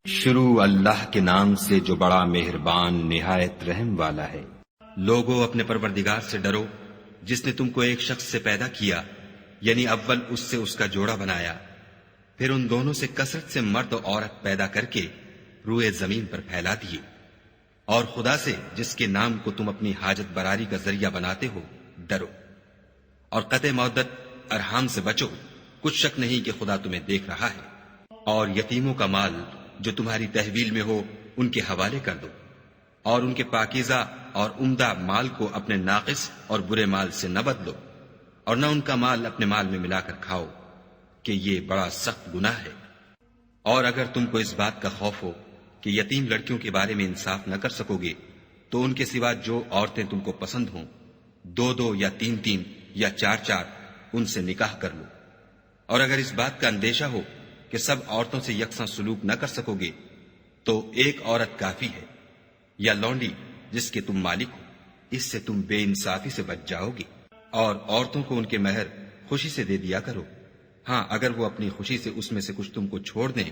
شروع اللہ کے نام سے جو بڑا مہربان نہایت رحم والا ہے۔ لوگو اپنے پروردگار سے ڈرو جس نے تم کو ایک شخص سے پیدا کیا، یعنی اول اس سے اس کا جوڑا بنایا، پھر ان دونوں سے کثرت سے مرد و عورت پیدا کر کے روئے زمین پر پھیلا دیے، اور خدا سے جس کے نام کو تم اپنی حاجت براری کا ذریعہ بناتے ہو ڈرو، اور قطع مودت ارحام سے بچو، کچھ شک نہیں کہ خدا تمہیں دیکھ رہا ہے۔ اور یتیموں کا مال جو تمہاری تحویل میں ہو ان کے حوالے کر دو، اور ان کے پاکیزہ اور عمدہ مال کو اپنے ناقص اور برے مال سے نہ بدلو، اور نہ ان کا مال اپنے مال میں ملا کر کھاؤ کہ یہ بڑا سخت گناہ ہے۔ اور اگر تم کو اس بات کا خوف ہو کہ یتیم لڑکیوں کے بارے میں انصاف نہ کر سکو گے تو ان کے سوا جو عورتیں تم کو پسند ہوں، دو دو یا تین تین یا چار چار ان سے نکاح کر لو۔ اور اگر اس بات کا اندیشہ ہو کہ سب عورتوں سے یکساں سلوک نہ کر سکو گے تو ایک عورت کافی ہے، یا لونڈی جس کے تم مالک ہو، اس سے تم بے انصافی سے بچ جاؤ گے۔ اور عورتوں کو ان کے مہر خوشی سے دے دیا کرو، ہاں اگر وہ اپنی خوشی سے اس میں سے کچھ تم کو چھوڑ دیں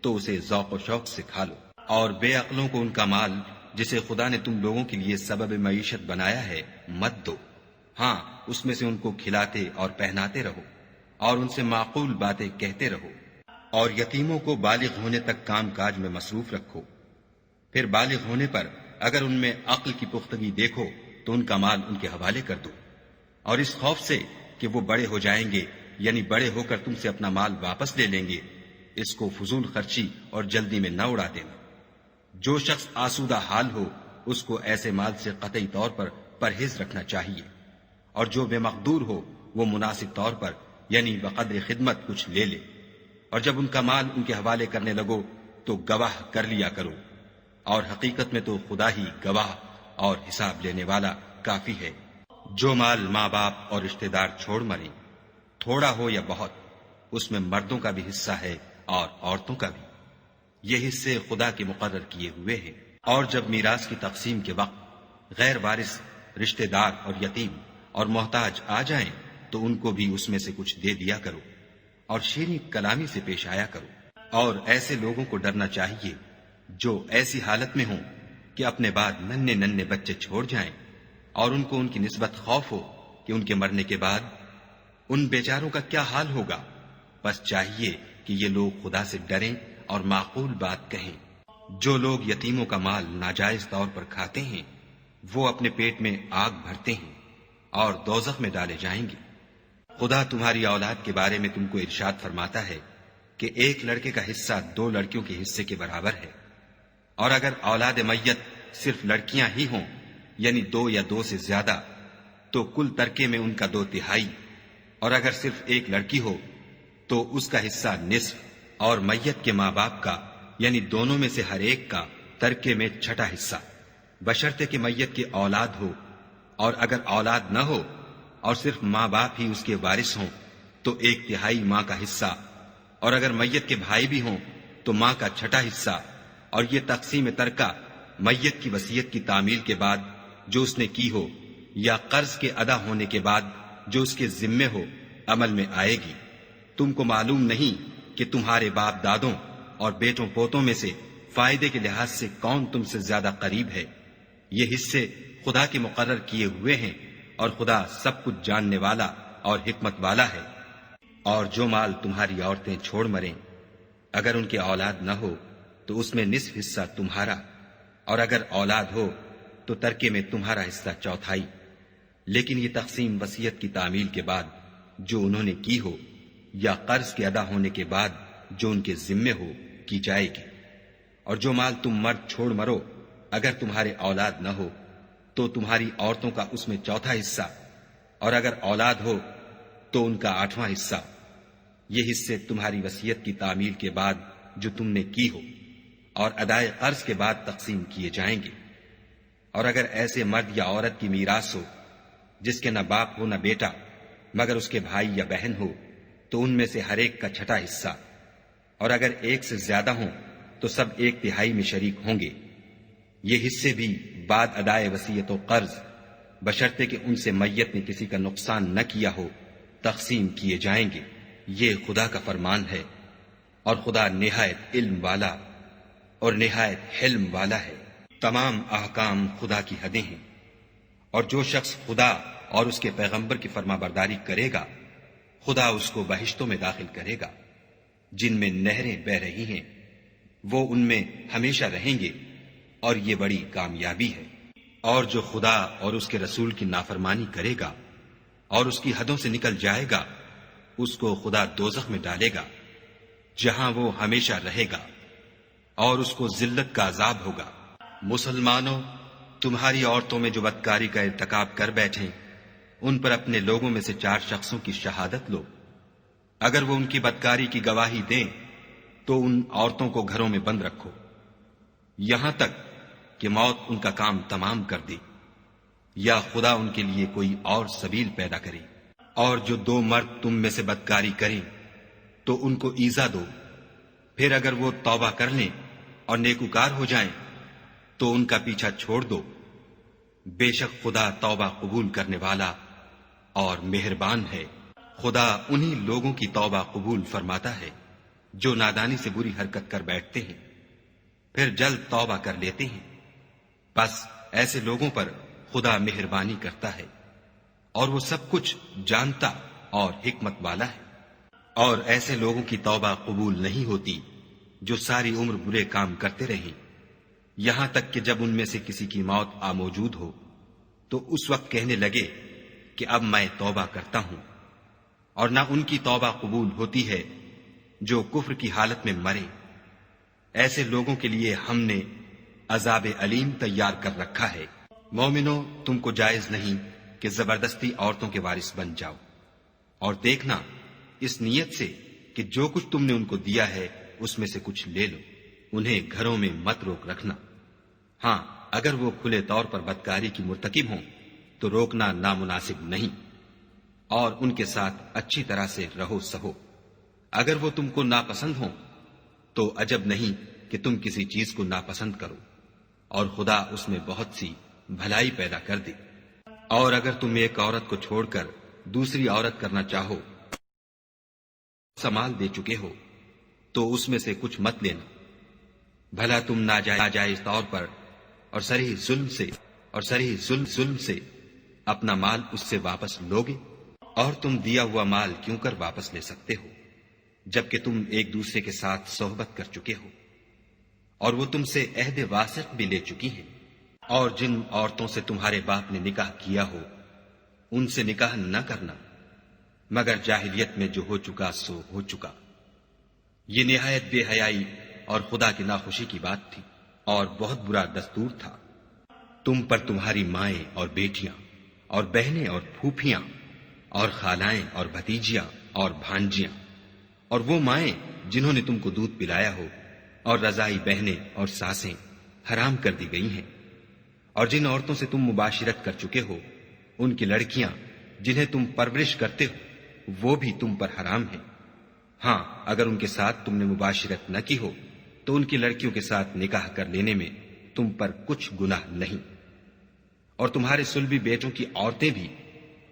تو اسے ذوق و شوق سے کھا لو۔ اور بے عقلوں کو ان کا مال جسے خدا نے تم لوگوں کے لیے سبب معیشت بنایا ہے مت دو، ہاں اس میں سے ان کو کھلاتے اور پہناتے رہو، اور ان سے معقول باتیں کہتے رہو۔ اور یتیموں کو بالغ ہونے تک کام کاج میں مصروف رکھو، پھر بالغ ہونے پر اگر ان میں عقل کی پختگی دیکھو تو ان کا مال ان کے حوالے کر دو، اور اس خوف سے کہ وہ بڑے ہو جائیں گے، یعنی بڑے ہو کر تم سے اپنا مال واپس لے لیں گے، اس کو فضول خرچی اور جلدی میں نہ اڑا دینا۔ جو شخص آسودہ حال ہو اس کو ایسے مال سے قطعی طور پر پرہیز رکھنا چاہیے، اور جو بے مقدور ہو وہ مناسب طور پر یعنی بقدر خدمت کچھ لے لے، اور جب ان کا مال ان کے حوالے کرنے لگو تو گواہ کر لیا کرو، اور حقیقت میں تو خدا ہی گواہ اور حساب لینے والا کافی ہے۔ جو مال ماں باپ اور رشتہ دار چھوڑ مریں، تھوڑا ہو یا بہت، اس میں مردوں کا بھی حصہ ہے اور عورتوں کا بھی، یہ حصے خدا کے مقرر کیے ہوئے ہیں۔ اور جب میراث کی تقسیم کے وقت غیر وارث رشتہ دار اور یتیم اور محتاج آ جائیں تو ان کو بھی اس میں سے کچھ دے دیا کرو، اور شیریں کلامی سے پیش آیا کرو۔ اور ایسے لوگوں کو ڈرنا چاہیے جو ایسی حالت میں ہوں کہ اپنے بعد ننھے ننھے بچے چھوڑ جائیں، اور ان کو ان کی نسبت خوف ہو کہ ان کے مرنے کے بعد ان بیچاروں کا کیا حال ہوگا۔ بس چاہیے کہ یہ لوگ خدا سے ڈریں اور معقول بات کہیں۔ جو لوگ یتیموں کا مال ناجائز طور پر کھاتے ہیں وہ اپنے پیٹ میں آگ بھرتے ہیں اور دوزخ میں ڈالے جائیں گے۔ خدا تمہاری اولاد کے بارے میں تم کو ارشاد فرماتا ہے کہ ایک لڑکے کا حصہ دو لڑکیوں کے حصے کے برابر ہے، اور اگر اولاد میت صرف لڑکیاں ہی ہوں یعنی دو یا دو سے زیادہ تو کل ترکے میں ان کا 2/3، اور اگر صرف ایک لڑکی ہو تو اس کا حصہ نصف، اور میت کے ماں باپ کا یعنی دونوں میں سے ہر ایک کا ترکے میں 6واں حصہ، بشرطے کہ میت کی اولاد ہو، اور اگر اولاد نہ ہو اور صرف ماں باپ ہی اس کے وارث ہوں تو 1/3 ماں کا حصہ، اور اگر میت کے بھائی بھی ہوں تو ماں کا 6واں حصہ۔ اور یہ تقسیم ترکہ میت کی وصیت کی تعمیل کے بعد جو اس نے کی ہو یا قرض کے ادا ہونے کے بعد جو اس کے ذمے ہو عمل میں آئے گی۔ تم کو معلوم نہیں کہ تمہارے باپ دادوں اور بیٹوں پوتوں میں سے فائدے کے لحاظ سے کون تم سے زیادہ قریب ہے۔ یہ حصے خدا کے مقرر کیے ہوئے ہیں، اور خدا سب کچھ جاننے والا اور حکمت والا ہے۔ اور جو مال تمہاری عورتیں چھوڑ مریں، اگر ان کے اولاد نہ ہو تو اس میں نصف حصہ تمہارا، اور اگر اولاد ہو تو ترکے میں تمہارا حصہ 1/4۔ لیکن یہ تقسیم وصیت کی تعمیل کے بعد جو انہوں نے کی ہو یا قرض کے ادا ہونے کے بعد جو ان کے ذمے ہو کی جائے گی۔ اور جو مال تم مرد چھوڑ مرو اگر تمہارے اولاد نہ ہو تو تمہاری عورتوں کا اس میں 1/4 حصہ، اور اگر اولاد ہو تو ان کا 8واں حصہ۔ یہ حصے تمہاری وصیت کی تعمیل کے بعد جو تم نے کی ہو اور ادائے قرض کے بعد تقسیم کیے جائیں گے۔ اور اگر ایسے مرد یا عورت کی میراث ہو جس کے نہ باپ ہو نہ بیٹا مگر اس کے بھائی یا بہن ہو تو ان میں سے ہر ایک کا 6واں حصہ، اور اگر ایک سے زیادہ ہوں تو سب 1/3 میں شریک ہوں گے۔ یہ حصے بھی بعد ادائے وصیت و قرض بشرطے کہ ان سے میت نے کسی کا نقصان نہ کیا ہو تقسیم کیے جائیں گے۔ یہ خدا کا فرمان ہے، اور خدا نہایت علم والا اور نہایت حلم والا ہے۔ تمام احکام خدا کی حدیں ہیں، اور جو شخص خدا اور اس کے پیغمبر کی فرما برداری کرے گا خدا اس کو بہشتوں میں داخل کرے گا جن میں نہریں بہ رہی ہیں، وہ ان میں ہمیشہ رہیں گے، اور یہ بڑی کامیابی ہے۔ اور جو خدا اور اس کے رسول کی نافرمانی کرے گا اور اس کی حدوں سے نکل جائے گا اس کو خدا دوزخ میں ڈالے گا جہاں وہ ہمیشہ رہے گا، اور اس کو ذلت کا عذاب ہوگا۔ مسلمانوں، تمہاری عورتوں میں جو بدکاری کا ارتکاب کر بیٹھیں ان پر اپنے لوگوں میں سے 4 شخصوں کی شہادت لو۔ اگر وہ ان کی بدکاری کی گواہی دیں تو ان عورتوں کو گھروں میں بند رکھو یہاں تک کہ موت ان کا کام تمام کر دے یا خدا ان کے لیے کوئی اور سبیل پیدا کرے۔ اور جو 2 مرد تم میں سے بدکاری کریں تو ان کو ایذا دو، پھر اگر وہ توبہ کر لیں اور نیکوکار ہو جائیں تو ان کا پیچھا چھوڑ دو۔ بے شک خدا توبہ قبول کرنے والا اور مہربان ہے۔ خدا انہی لوگوں کی توبہ قبول فرماتا ہے جو نادانی سے بری حرکت کر بیٹھتے ہیں پھر جلد توبہ کر لیتے ہیں، بس ایسے لوگوں پر خدا مہربانی کرتا ہے اور وہ سب کچھ جانتا اور حکمت والا ہے۔ اور ایسے لوگوں کی توبہ قبول نہیں ہوتی جو ساری عمر برے کام کرتے رہیں یہاں تک کہ جب ان میں سے کسی کی موت آ موجود ہو تو اس وقت کہنے لگے کہ اب میں توبہ کرتا ہوں، اور نہ ان کی توبہ قبول ہوتی ہے جو کفر کی حالت میں مرے۔ ایسے لوگوں کے لیے ہم نے عذاب علیم تیار کر رکھا ہے۔ مومنو، تم کو جائز نہیں کہ زبردستی عورتوں کے وارث بن جاؤ، اور دیکھنا اس نیت سے کہ جو کچھ تم نے ان کو دیا ہے اس میں سے کچھ لے لو، انہیں گھروں میں مت روک رکھنا۔ ہاں، اگر وہ کھلے طور پر بدکاری کی مرتکب ہوں تو روکنا نامناسب نہیں، اور ان کے ساتھ اچھی طرح سے رہو سہو۔ اگر وہ تم کو ناپسند ہوں تو عجب نہیں کہ تم کسی چیز کو ناپسند کرو، اور خدا اس میں بہت سی بھلائی پیدا کر دے۔ اور اگر تم ایک عورت کو چھوڑ کر دوسری عورت کرنا چاہو، سمال دے چکے ہو تو اس میں سے کچھ مت لینا، بھلا تم ناجائز طور پر اور صریح ظلم سے اپنا مال اس سے واپس لوگے؟ اور تم دیا ہوا مال کیوں کر واپس لے سکتے ہو جبکہ تم ایک دوسرے کے ساتھ صحبت کر چکے ہو، اور وہ تم سے عہد واسق بھی لے چکی ہیں۔ اور جن عورتوں سے تمہارے باپ نے نکاح کیا ہو ان سے نکاح نہ کرنا مگر جاہلیت میں جو ہو چکا سو ہو چکا۔ یہ نہایت بے حیائی اور خدا کی ناخوشی کی بات تھی اور بہت برا دستور تھا۔ تم پر تمہاری مائیں اور بیٹیاں اور بہنیں اور پھوپھیاں اور خالائیں اور بھتیجیاں اور بھانجیاں اور وہ مائیں جنہوں نے تم کو دودھ پلایا ہو اور رضائی بہنیں اور ساسیں حرام کر دی گئی ہیں۔ اور جن عورتوں سے تم مباشرت کر چکے ہو ان کی لڑکیاں جنہیں تم پرورش کرتے ہو وہ بھی تم پر حرام ہیں۔ ہاں، اگر ان کے ساتھ تم نے مباشرت نہ کی ہو تو ان کی لڑکیوں کے ساتھ نکاح کر لینے میں تم پر کچھ گناہ نہیں۔ اور تمہارے صلبی بیٹوں کی عورتیں بھی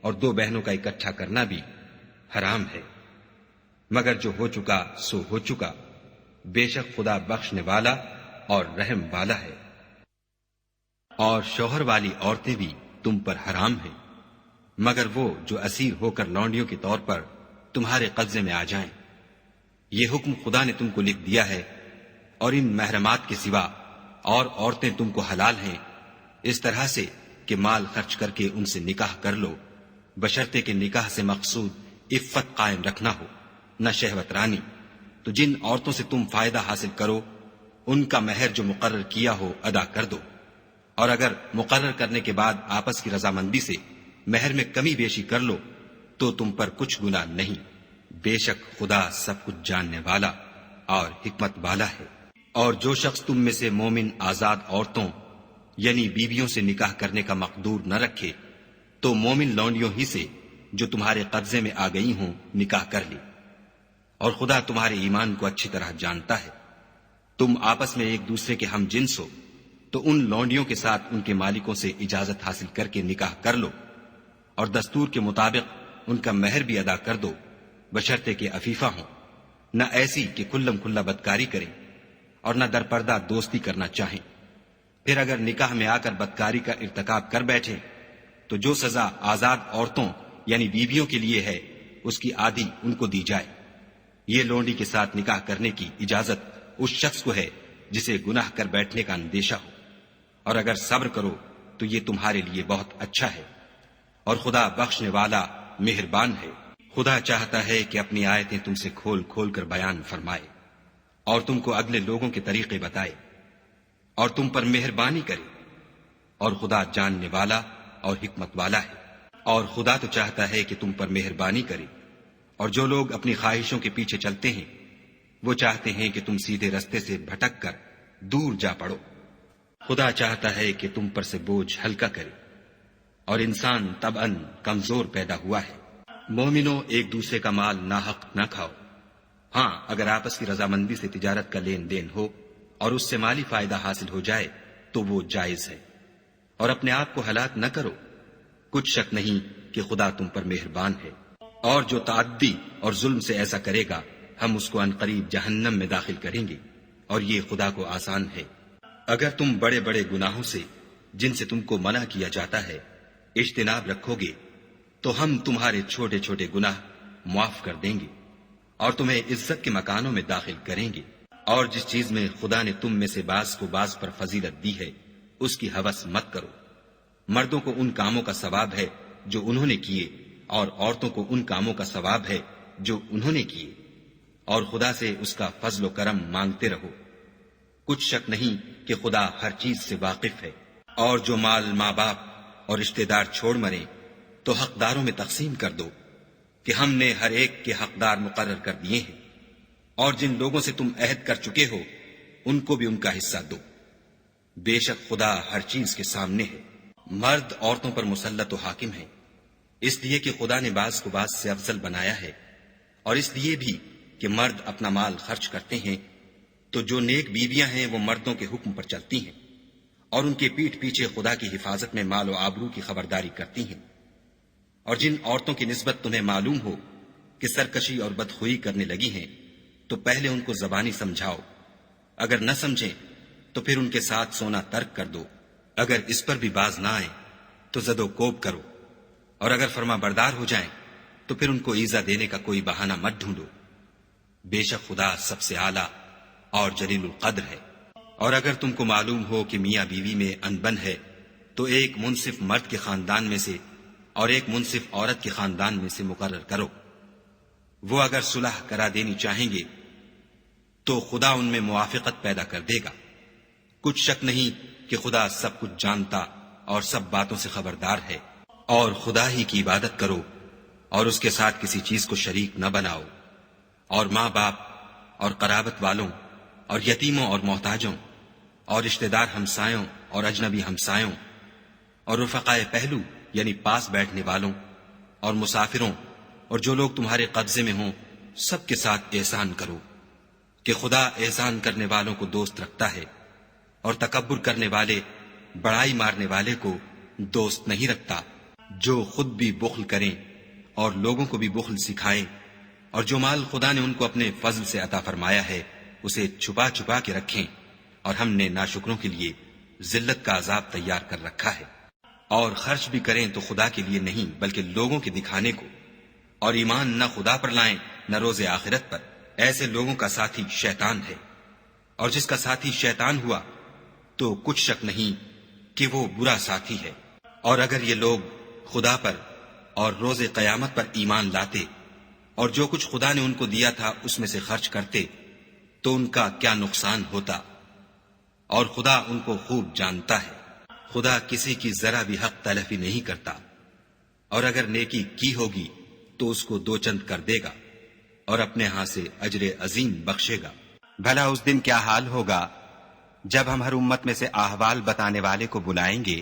اور 2 بہنوں کا اکٹھا کرنا بھی حرام ہے، مگر جو ہو چکا سو ہو چکا، بے شک خدا بخشنے والا اور رحم والا ہے۔ اور شوہر والی عورتیں بھی تم پر حرام ہیں مگر وہ جو اسیر ہو کر لونڈیوں کے طور پر تمہارے قبضے میں آ جائیں۔ یہ حکم خدا نے تم کو لکھ دیا ہے، اور ان محرمات کے سوا اور عورتیں تم کو حلال ہیں، اس طرح سے کہ مال خرچ کر کے ان سے نکاح کر لو، بشرطے کہ نکاح سے مقصود عفت قائم رکھنا ہو، نہ شہوت رانی۔ تو جن عورتوں سے تم فائدہ حاصل کرو ان کا مہر جو مقرر کیا ہو ادا کر دو، اور اگر مقرر کرنے کے بعد آپس کی رضامندی سے مہر میں کمی بیشی کر لو تو تم پر کچھ گناہ نہیں، بے شک خدا سب کچھ جاننے والا اور حکمت والا ہے۔ اور جو شخص تم میں سے مومن آزاد عورتوں یعنی بیویوں سے نکاح کرنے کا مقدور نہ رکھے تو مومن لونڈیوں ہی سے جو تمہارے قبضے میں آ گئی ہوں نکاح کر لی، اور خدا تمہارے ایمان کو اچھی طرح جانتا ہے۔ تم آپس میں ایک دوسرے کے ہم جنس ہو تو ان لونڈیوں کے ساتھ ان کے مالکوں سے اجازت حاصل کر کے نکاح کر لو، اور دستور کے مطابق ان کا مہر بھی ادا کر دو، بشرطے کہ عفیفہ ہوں، نہ ایسی کہ کھلم کھلا بدکاری کریں، اور نہ درپردہ دوستی کرنا چاہیں۔ پھر اگر نکاح میں آ کر بدکاری کا ارتکاب کر بیٹھے تو جو سزا آزاد عورتوں یعنی بیویوں کے لیے ہے اس کی آدھی ان کو دی جائے۔ یہ لونڈی کے ساتھ نکاح کرنے کی اجازت اس شخص کو ہے جسے گناہ کر بیٹھنے کا اندیشہ ہو، اور اگر صبر کرو تو یہ تمہارے لیے بہت اچھا ہے، اور خدا بخشنے والا مہربان ہے۔ خدا چاہتا ہے کہ اپنی آیتیں تم سے کھول کھول کر بیان فرمائے اور تم کو اگلے لوگوں کے طریقے بتائے اور تم پر مہربانی کرے، اور خدا جاننے والا اور حکمت والا ہے۔ اور خدا تو چاہتا ہے کہ تم پر مہربانی کرے، اور جو لوگ اپنی خواہشوں کے پیچھے چلتے ہیں وہ چاہتے ہیں کہ تم سیدھے رستے سے بھٹک کر دور جا پڑو۔ خدا چاہتا ہے کہ تم پر سے بوجھ ہلکا کرے، اور انسان طبعاً کمزور پیدا ہوا ہے۔ مومنوں، ایک دوسرے کا مال ناحق نہ کھاؤ۔ ہاں، اگر آپس کی رضامندی سے تجارت کا لین دین ہو اور اس سے مالی فائدہ حاصل ہو جائے تو وہ جائز ہے، اور اپنے آپ کو ہلاک نہ کرو۔ کچھ شک نہیں کہ خدا تم پر مہربان ہے، اور جو تعدی اور ظلم سے ایسا کرے گا ہم اس کو عنقریب جہنم میں داخل کریں گے، اور یہ خدا کو آسان ہے۔ اگر تم بڑے بڑے گناہوں سے جن سے تم کو منع کیا جاتا ہے اجتناب رکھو گے تو ہم تمہارے چھوٹے چھوٹے گناہ معاف کر دیں گے اور تمہیں عزت کے مکانوں میں داخل کریں گے۔ اور جس چیز میں خدا نے تم میں سے بعض کو بعض پر فضیلت دی ہے اس کی ہوس مت کرو۔ مردوں کو ان کاموں کا ثواب ہے جو انہوں نے کیے، اور عورتوں کو ان کاموں کا ثواب ہے جو انہوں نے کیے، اور خدا سے اس کا فضل و کرم مانگتے رہو۔ کچھ شک نہیں کہ خدا ہر چیز سے واقف ہے۔ اور جو مال ماں باپ اور رشتہ دار چھوڑ مرے تو حقداروں میں تقسیم کر دو کہ ہم نے ہر ایک کے حقدار مقرر کر دیے ہیں، اور جن لوگوں سے تم عہد کر چکے ہو ان کو بھی ان کا حصہ دو۔ بے شک خدا ہر چیز کے سامنے ہے۔ مرد عورتوں پر مسلط و حاکم ہے، اس لیے کہ خدا نے بعض کو بعض سے افضل بنایا ہے، اور اس لیے بھی کہ مرد اپنا مال خرچ کرتے ہیں تو جو نیک بیویاں ہیں وہ مردوں کے حکم پر چلتی ہیں اور ان کے پیٹھ پیچھے خدا کی حفاظت میں مال و آبرو کی خبرداری کرتی ہیں۔ اور جن عورتوں کی نسبت تمہیں معلوم ہو کہ سرکشی اور بدخوئی کرنے لگی ہیں تو پہلے ان کو زبانی سمجھاؤ، اگر نہ سمجھیں تو پھر ان کے ساتھ سونا ترک کر دو۔ اگر اس پر بھی باز نہ آئیں تو زد و کوب کرو، اور اگر فرما بردار ہو جائیں تو پھر ان کو ایذا دینے کا کوئی بہانہ مت ڈھونڈو۔ بے شک خدا سب سے اعلیٰ اور جلیل القدر ہے۔ اور اگر تم کو معلوم ہو کہ میاں بیوی میں انبن ہے تو ایک منصف مرد کے خاندان میں سے اور ایک منصف عورت کے خاندان میں سے مقرر کرو۔ وہ اگر صلح کرا دینی چاہیں گے تو خدا ان میں موافقت پیدا کر دے گا۔ کچھ شک نہیں کہ خدا سب کچھ جانتا اور سب باتوں سے خبردار ہے۔ اور خدا ہی کی عبادت کرو اور اس کے ساتھ کسی چیز کو شریک نہ بناؤ، اور ماں باپ اور قرابت والوں اور یتیموں اور محتاجوں اور رشتہ دار ہمسایوں اور اجنبی ہمسایوں اور رفقائے پہلو یعنی پاس بیٹھنے والوں اور مسافروں اور جو لوگ تمہارے قبضے میں ہوں سب کے ساتھ احسان کرو، کہ خدا احسان کرنے والوں کو دوست رکھتا ہے اور تکبر کرنے والے بڑائی مارنے والے کو دوست نہیں رکھتا۔ جو خود بھی بخل کریں اور لوگوں کو بھی بخل سکھائیں، اور جو مال خدا نے ان کو اپنے فضل سے عطا فرمایا ہے اسے چھپا چھپا کے رکھیں، اور ہم نے ناشکروں کے لیے ذلت کا عذاب تیار کر رکھا ہے۔ اور خرچ بھی کریں تو خدا کے لیے نہیں بلکہ لوگوں کے دکھانے کو، اور ایمان نہ خدا پر لائیں نہ روز آخرت پر۔ ایسے لوگوں کا ساتھی شیطان ہے، اور جس کا ساتھی شیطان ہوا تو کچھ شک نہیں کہ وہ برا ساتھی ہے۔ اور اگر یہ لوگ خدا پر اور روز قیامت پر ایمان لاتے اور جو کچھ خدا نے ان کو دیا تھا اس میں سے خرچ کرتے تو ان کا کیا نقصان ہوتا، اور خدا ان کو خوب جانتا ہے۔ خدا کسی کی ذرا بھی حق تلفی نہیں کرتا، اور اگر نیکی کی ہوگی تو اس کو 2 چند کر دے گا اور اپنے ہاں سے اجر عظیم بخشے گا۔ بھلا اس دن کیا حال ہوگا جب ہم ہر امت میں سے احوال بتانے والے کو بلائیں گے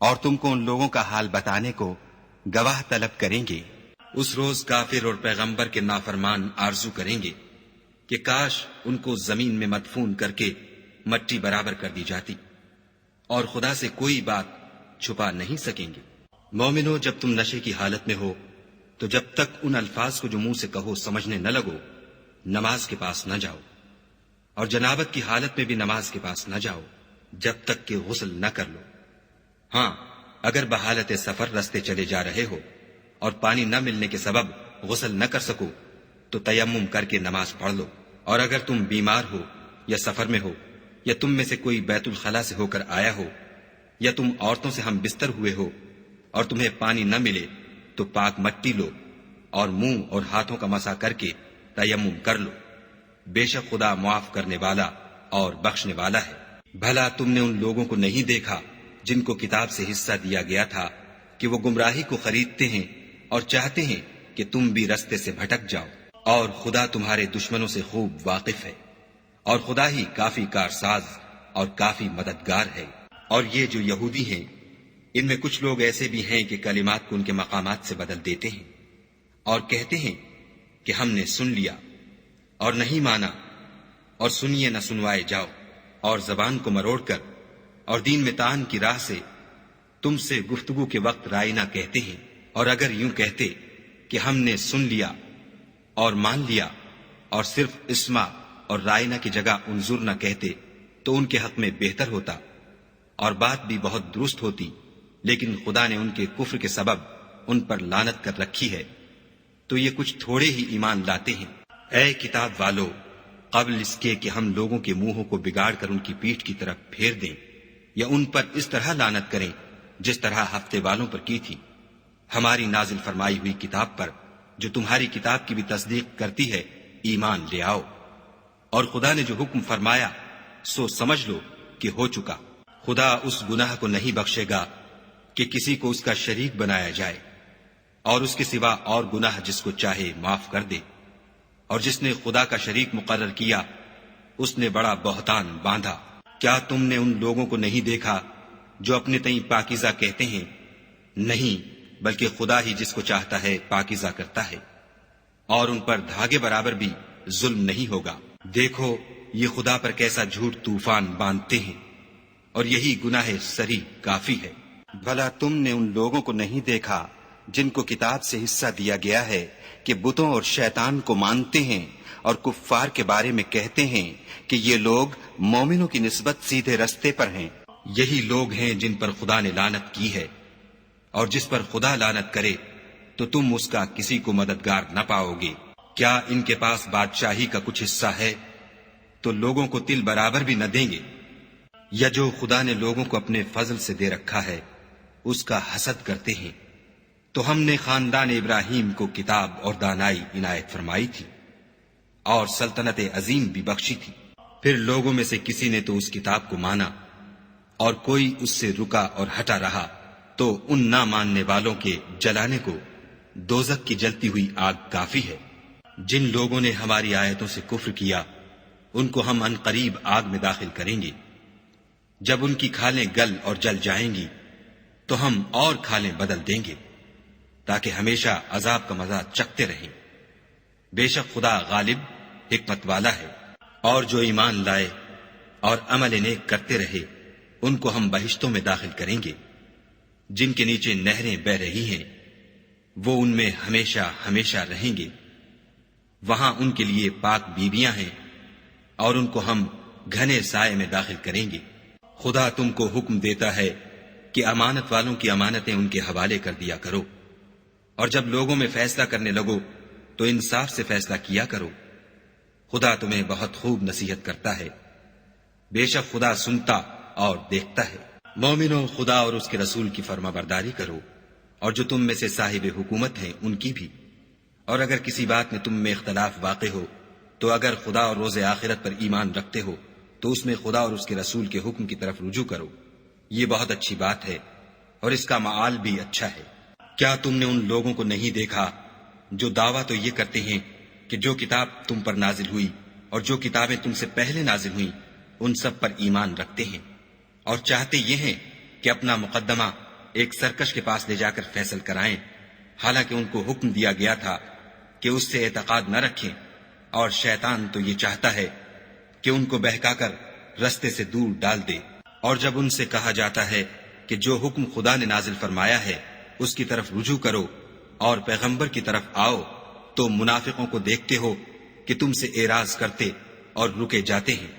اور تم کو ان لوگوں کا حال بتانے کو گواہ طلب کریں گے۔ اس روز کافر اور پیغمبر کے نافرمان آرزو کریں گے کہ کاش ان کو زمین میں مدفون کر کے مٹی برابر کر دی جاتی، اور خدا سے کوئی بات چھپا نہیں سکیں گے۔ مومنو، جب تم نشے کی حالت میں ہو تو جب تک ان الفاظ کو جو منہ سے کہو سمجھنے نہ لگو نماز کے پاس نہ جاؤ، اور جنابت کی حالت میں بھی نماز کے پاس نہ جاؤ جب تک کہ غسل نہ کر لو۔ ہاں، اگر بحالت سفر رستے چلے جا رہے ہو اور پانی نہ ملنے کے سبب غسل نہ کر سکو تو تیمم کر کے نماز پڑھ لو۔ اور اگر تم بیمار ہو یا سفر میں ہو یا تم میں سے کوئی بیت الخلا سے ہو کر آیا ہو یا تم عورتوں سے ہم بستر ہوئے ہو اور تمہیں پانی نہ ملے تو پاک مٹی لو اور منہ اور ہاتھوں کا مسح کر کے تیمم کر لو۔ بے شک خدا معاف کرنے والا اور بخشنے والا ہے۔ بھلا تم نے ان لوگوں کو نہیں دیکھا جن کو کتاب سے حصہ دیا گیا تھا کہ وہ گمراہی کو خریدتے ہیں اور چاہتے ہیں کہ تم بھی رستے سے بھٹک جاؤ، اور خدا تمہارے دشمنوں سے خوب واقف ہے، اور خدا ہی کافی کارساز اور کافی مددگار ہے۔ اور یہ جو یہودی ہیں، ان میں کچھ لوگ ایسے بھی ہیں کہ کلمات کو ان کے مقامات سے بدل دیتے ہیں اور کہتے ہیں کہ ہم نے سن لیا اور نہیں مانا، اور سنیے نہ سنوائے جاؤ، اور زبان کو مروڑ کر اور دین میں طعن کی راہ سے تم سے گفتگو کے وقت رائنا کہتے ہیں۔ اور اگر یوں کہتے کہ ہم نے سن لیا اور مان لیا اور صرف اسما اور رائنا کی جگہ انظر نہ کہتے تو ان کے حق میں بہتر ہوتا اور بات بھی بہت درست ہوتی، لیکن خدا نے ان کے کفر کے سبب ان پر لعنت کر رکھی ہے، تو یہ کچھ تھوڑے ہی ایمان لاتے ہیں۔ اے کتاب والو، قبل اس کے کہ ہم لوگوں کے منہوں کو بگاڑ کر ان کی پیٹھ کی طرف پھیر دیں یا ان پر اس طرح لعنت کریں جس طرح ہفتے والوں پر کی تھی، ہماری نازل فرمائی ہوئی کتاب پر جو تمہاری کتاب کی بھی تصدیق کرتی ہے ایمان لے آؤ۔ اور خدا نے جو حکم فرمایا سو سمجھ لو کہ ہو چکا۔ خدا اس گناہ کو نہیں بخشے گا کہ کسی کو اس کا شریک بنایا جائے، اور اس کے سوا اور گناہ جس کو چاہے معاف کر دے۔ اور جس نے خدا کا شریک مقرر کیا اس نے بڑا بہتان باندھا۔ کیا تم نے ان لوگوں کو نہیں دیکھا جو اپنے تئیں پاکیزہ کہتے ہیں؟ نہیں، بلکہ خدا ہی جس کو چاہتا ہے پاکیزہ کرتا ہے، اور ان پر دھاگے برابر بھی ظلم نہیں ہوگا۔ دیکھو یہ خدا پر کیسا جھوٹ طوفان باندھتے ہیں، اور یہی گناہ سری کافی ہے۔ بھلا تم نے ان لوگوں کو نہیں دیکھا جن کو کتاب سے حصہ دیا گیا ہے کہ بتوں اور شیطان کو مانتے ہیں اور کفار کے بارے میں کہتے ہیں کہ یہ لوگ مومنوں کی نسبت سیدھے رستے پر ہیں؟ یہی لوگ ہیں جن پر خدا نے لعنت کی ہے، اور جس پر خدا لعنت کرے تو تم اس کا کسی کو مددگار نہ پاؤ گے۔ کیا ان کے پاس بادشاہی کا کچھ حصہ ہے تو لوگوں کو تل برابر بھی نہ دیں گے؟ یا جو خدا نے لوگوں کو اپنے فضل سے دے رکھا ہے اس کا حسد کرتے ہیں؟ تو ہم نے خاندان ابراہیم کو کتاب اور دانائی عنایت فرمائی تھی اور سلطنت عظیم بھی بخشی تھی۔ پھر لوگوں میں سے کسی نے تو اس کتاب کو مانا اور کوئی اس سے رکا اور ہٹا رہا، تو ان نہ ماننے والوں کے جلانے کو دوزخ کی جلتی ہوئی آگ کافی ہے۔ جن لوگوں نے ہماری آیتوں سے کفر کیا ان کو ہم ان قریب آگ میں داخل کریں گے۔ جب ان کی کھالیں گل اور جل جائیں گی تو ہم اور کھالیں بدل دیں گے تاکہ ہمیشہ عذاب کا مزہ چکھتے رہیں۔ بے شک خدا غالب حکمت والا ہے۔ اور جو ایمان لائے اور عمل نیک کرتے رہے ان کو ہم بہشتوں میں داخل کریں گے جن کے نیچے نہریں بہ رہی ہیں، وہ ان میں ہمیشہ ہمیشہ رہیں گے۔ وہاں ان کے لیے پاک بیویاں ہیں اور ان کو ہم گھنے سائے میں داخل کریں گے۔ خدا تم کو حکم دیتا ہے کہ امانت والوں کی امانتیں ان کے حوالے کر دیا کرو، اور جب لوگوں میں فیصلہ کرنے لگو تو انصاف سے فیصلہ کیا کرو۔ خدا تمہیں بہت خوب نصیحت کرتا ہے، بے شک خدا سنتا اور دیکھتا ہے۔ مومنو، خدا اور اس کے رسول کی فرما برداری کرو، اور جو تم میں سے صاحب حکومت ہیں ان کی بھی۔ اور اگر کسی بات میں تم میں اختلاف واقع ہو تو اگر خدا اور روز آخرت پر ایمان رکھتے ہو تو اس میں خدا اور اس کے رسول کے حکم کی طرف رجوع کرو، یہ بہت اچھی بات ہے اور اس کا معال بھی اچھا ہے۔ کیا تم نے ان لوگوں کو نہیں دیکھا جو دعویٰ تو یہ کرتے ہیں کہ جو کتاب تم پر نازل ہوئی اور جو کتابیں تم سے پہلے نازل ہوئیں ان سب پر ایمان رکھتے ہیں، اور چاہتے یہ ہیں کہ اپنا مقدمہ ایک سرکش کے پاس لے جا کر فیصل کرائیں، حالانکہ ان کو حکم دیا گیا تھا کہ اس سے اعتقاد نہ رکھیں، اور شیطان تو یہ چاہتا ہے کہ ان کو بہکا کر رستے سے دور ڈال دے۔ اور جب ان سے کہا جاتا ہے کہ جو حکم خدا نے نازل فرمایا ہے اس کی طرف رجوع کرو اور پیغمبر کی طرف آؤ، تو منافقوں کو دیکھتے ہو کہ تم سے اعراض کرتے اور رکے جاتے ہیں۔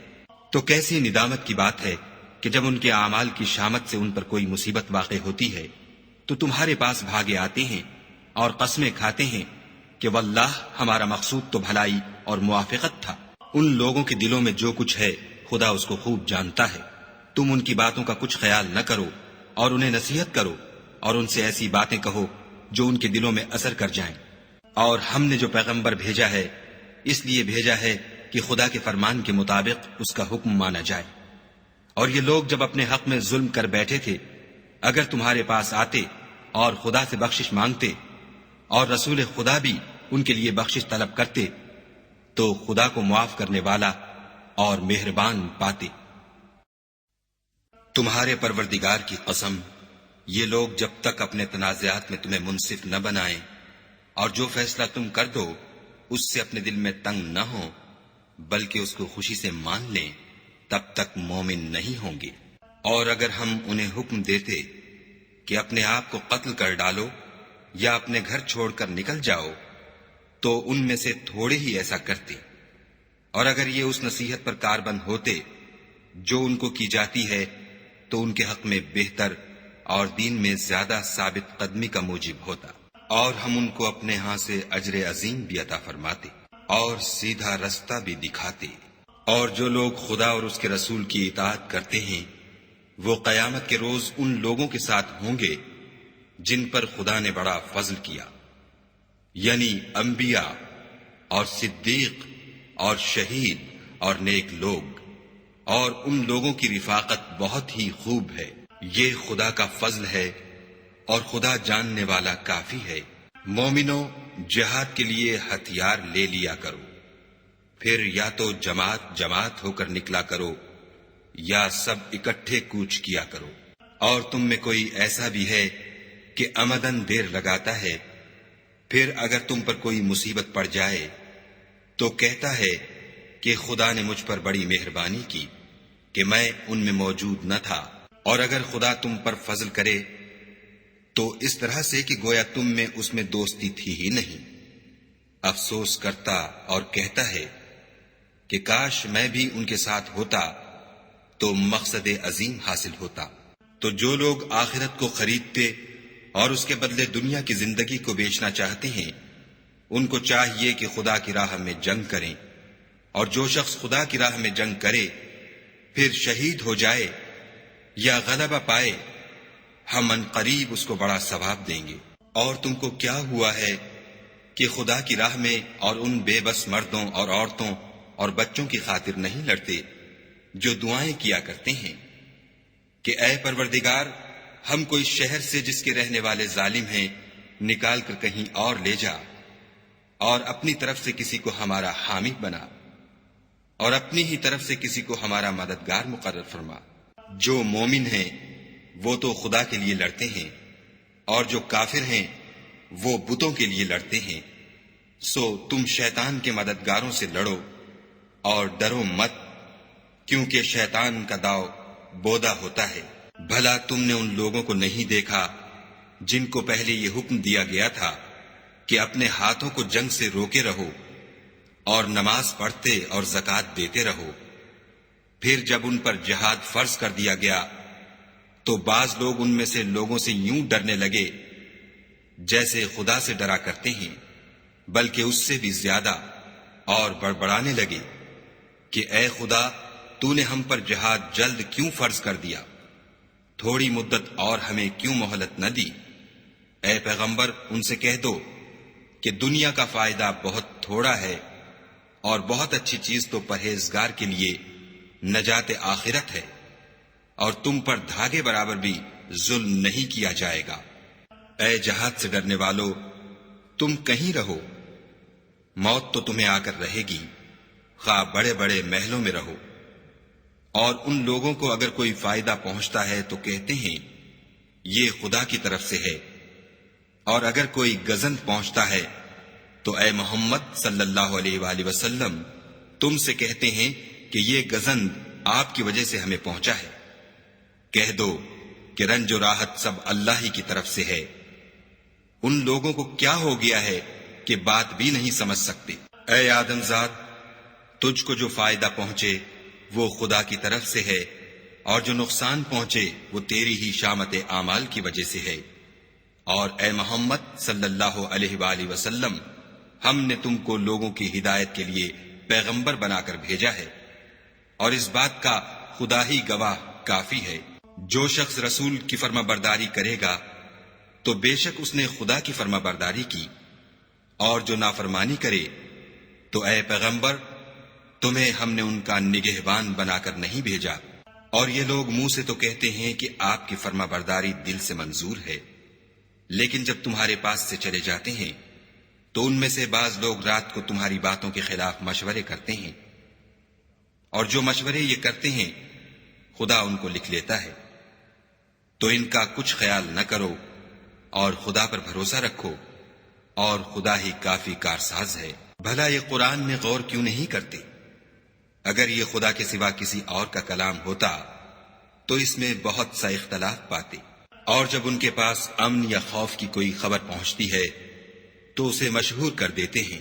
تو کیسی ندامت کی بات ہے کہ جب ان کے اعمال کی شامت سے ان پر کوئی مصیبت واقع ہوتی ہے تو تمہارے پاس بھاگے آتے ہیں اور قسمیں کھاتے ہیں کہ واللہ ہمارا مقصود تو بھلائی اور موافقت تھا۔ ان لوگوں کے دلوں میں جو کچھ ہے خدا اس کو خوب جانتا ہے۔ تم ان کی باتوں کا کچھ خیال نہ کرو اور انہیں نصیحت کرو اور ان سے ایسی باتیں کہو جو ان کے دلوں میں اثر کر جائیں۔ اور ہم نے جو پیغمبر بھیجا ہے اس لیے بھیجا ہے کہ خدا کے فرمان کے مطابق اس کا حکم مانا جائے۔ اور یہ لوگ جب اپنے حق میں ظلم کر بیٹھے تھے اگر تمہارے پاس آتے اور خدا سے بخشش مانگتے اور رسول خدا بھی ان کے لیے بخشش طلب کرتے تو خدا کو معاف کرنے والا اور مہربان پاتے۔ تمہارے پروردگار کی قسم، یہ لوگ جب تک اپنے تنازعات میں تمہیں منصف نہ بنائیں اور جو فیصلہ تم کر دو اس سے اپنے دل میں تنگ نہ ہوں بلکہ اس کو خوشی سے مان لیں، تب تک مومن نہیں ہوں گے۔ اور اگر ہم انہیں حکم دیتے کہ اپنے آپ کو قتل کر ڈالو یا اپنے گھر چھوڑ کر نکل جاؤ تو ان میں سے تھوڑے ہی ایسا کرتے، اور اگر یہ اس نصیحت پر کاربند ہوتے جو ان کو کی جاتی ہے تو ان کے حق میں بہتر اور دین میں زیادہ ثابت قدمی کا موجب ہوتا، اور ہم ان کو اپنے ہاں سے اجر عظیم بھی عطا فرماتے اور سیدھا رستہ بھی دکھاتے۔ اور جو لوگ خدا اور اس کے رسول کی اطاعت کرتے ہیں وہ قیامت کے روز ان لوگوں کے ساتھ ہوں گے جن پر خدا نے بڑا فضل کیا، یعنی انبیاء اور صدیق اور شہید اور نیک لوگ، اور ان لوگوں کی رفاقت بہت ہی خوب ہے۔ یہ خدا کا فضل ہے اور خدا جاننے والا کافی ہے۔ مومنو، جہاد کے لیے ہتھیار لے لیا کرو، پھر یا تو جماعت جماعت ہو کر نکلا کرو یا سب اکٹھے کوچ کیا کرو۔ اور تم میں کوئی ایسا بھی ہے کہ عمدن دیر لگاتا ہے، پھر اگر تم پر کوئی مصیبت پڑ جائے تو کہتا ہے کہ خدا نے مجھ پر بڑی مہربانی کی کہ میں ان میں موجود نہ تھا۔ اور اگر خدا تم پر فضل کرے تو اس طرح سے کہ گویا تم میں اس میں دوستی تھی ہی نہیں، افسوس کرتا اور کہتا ہے کہ کاش میں بھی ان کے ساتھ ہوتا تو مقصد عظیم حاصل ہوتا۔ تو جو لوگ آخرت کو خریدتے اور اس کے بدلے دنیا کی زندگی کو بیچنا چاہتے ہیں ان کو چاہیے کہ خدا کی راہ میں جنگ کریں، اور جو شخص خدا کی راہ میں جنگ کرے پھر شہید ہو جائے یا غلبہ پائے ہم ان قریب اس کو بڑا ثواب دیں گے۔ اور تم کو کیا ہوا ہے کہ خدا کی راہ میں اور ان بے بس مردوں اور عورتوں اور بچوں کی خاطر نہیں لڑتے جو دعائیں کیا کرتے ہیں کہ اے پروردگار، ہم کو اس شہر سے جس کے رہنے والے ظالم ہیں نکال کر کہیں اور لے جا، اور اپنی طرف سے کسی کو ہمارا حامی بنا، اور اپنی ہی طرف سے کسی کو ہمارا مددگار مقرر فرما۔ جو مومن ہیں وہ تو خدا کے لیے لڑتے ہیں، اور جو کافر ہیں وہ بتوں کے لیے لڑتے ہیں۔ سو تم شیطان کے مددگاروں سے لڑو اور ڈرو مت، کیونکہ شیطان کا داؤ بودا ہوتا ہے۔ بھلا تم نے ان لوگوں کو نہیں دیکھا جن کو پہلے یہ حکم دیا گیا تھا کہ اپنے ہاتھوں کو جنگ سے روکے رہو اور نماز پڑھتے اور زکوٰۃ دیتے رہو، پھر جب ان پر جہاد فرض کر دیا گیا تو بعض لوگ ان میں سے لوگوں سے یوں ڈرنے لگے جیسے خدا سے ڈرا کرتے ہیں، بلکہ اس سے بھی زیادہ، اور بڑبڑانے لگے کہ اے خدا، تو نے ہم پر جہاد جلد کیوں فرض کر دیا؟ تھوڑی مدت اور ہمیں کیوں مہلت نہ دی؟ اے پیغمبر، ان سے کہہ دو کہ دنیا کا فائدہ بہت تھوڑا ہے اور بہت اچھی چیز تو پرہیزگار کے لیے نجات آخرت ہے، اور تم پر دھاگے برابر بھی ظلم نہیں کیا جائے گا۔ اے جہاد سے ڈرنے والو، تم کہیں رہو، موت تو تمہیں آ کر رہے گی، خواہ بڑے بڑے محلوں میں رہو۔ اور ان لوگوں کو اگر کوئی فائدہ پہنچتا ہے تو کہتے ہیں یہ خدا کی طرف سے ہے، اور اگر کوئی گزند پہنچتا ہے تو اے محمد صلی اللہ علیہ وآلہ وسلم تم سے کہتے ہیں کہ یہ گزند آپ کی وجہ سے ہمیں پہنچا ہے۔ کہہ دو کہ رنج و راحت سب اللہ ہی کی طرف سے ہے۔ ان لوگوں کو کیا ہو گیا ہے کہ بات بھی نہیں سمجھ سکتے۔ اے آدم زاد، تجھ کو جو فائدہ پہنچے وہ خدا کی طرف سے ہے، اور جو نقصان پہنچے وہ تیری ہی شامت اعمال کی وجہ سے ہے۔ اور اے محمد صلی اللہ علیہ وآلہ وسلم، ہم نے تم کو لوگوں کی ہدایت کے لیے پیغمبر بنا کر بھیجا ہے، اور اس بات کا خدا ہی گواہ کافی ہے۔ جو شخص رسول کی فرما برداری کرے گا تو بے شک اس نے خدا کی فرما برداری کی، اور جو نافرمانی کرے تو اے پیغمبر تمہیں ہم نے ان کا نگہبان بنا کر نہیں بھیجا۔ اور یہ لوگ منہ سے تو کہتے ہیں کہ آپ کی فرما برداری دل سے منظور ہے، لیکن جب تمہارے پاس سے چلے جاتے ہیں تو ان میں سے بعض لوگ رات کو تمہاری باتوں کے خلاف مشورے کرتے ہیں، اور جو مشورے یہ کرتے ہیں خدا ان کو لکھ لیتا ہے۔ تو ان کا کچھ خیال نہ کرو اور خدا پر بھروسہ رکھو، اور خدا ہی کافی کارساز ہے۔ بھلا یہ قرآن میں غور کیوں نہیں کرتے؟ اگر یہ خدا کے سوا کسی اور کا کلام ہوتا تو اس میں بہت سا اختلاف پاتے۔ اور جب ان کے پاس امن یا خوف کی کوئی خبر پہنچتی ہے تو اسے مشہور کر دیتے ہیں،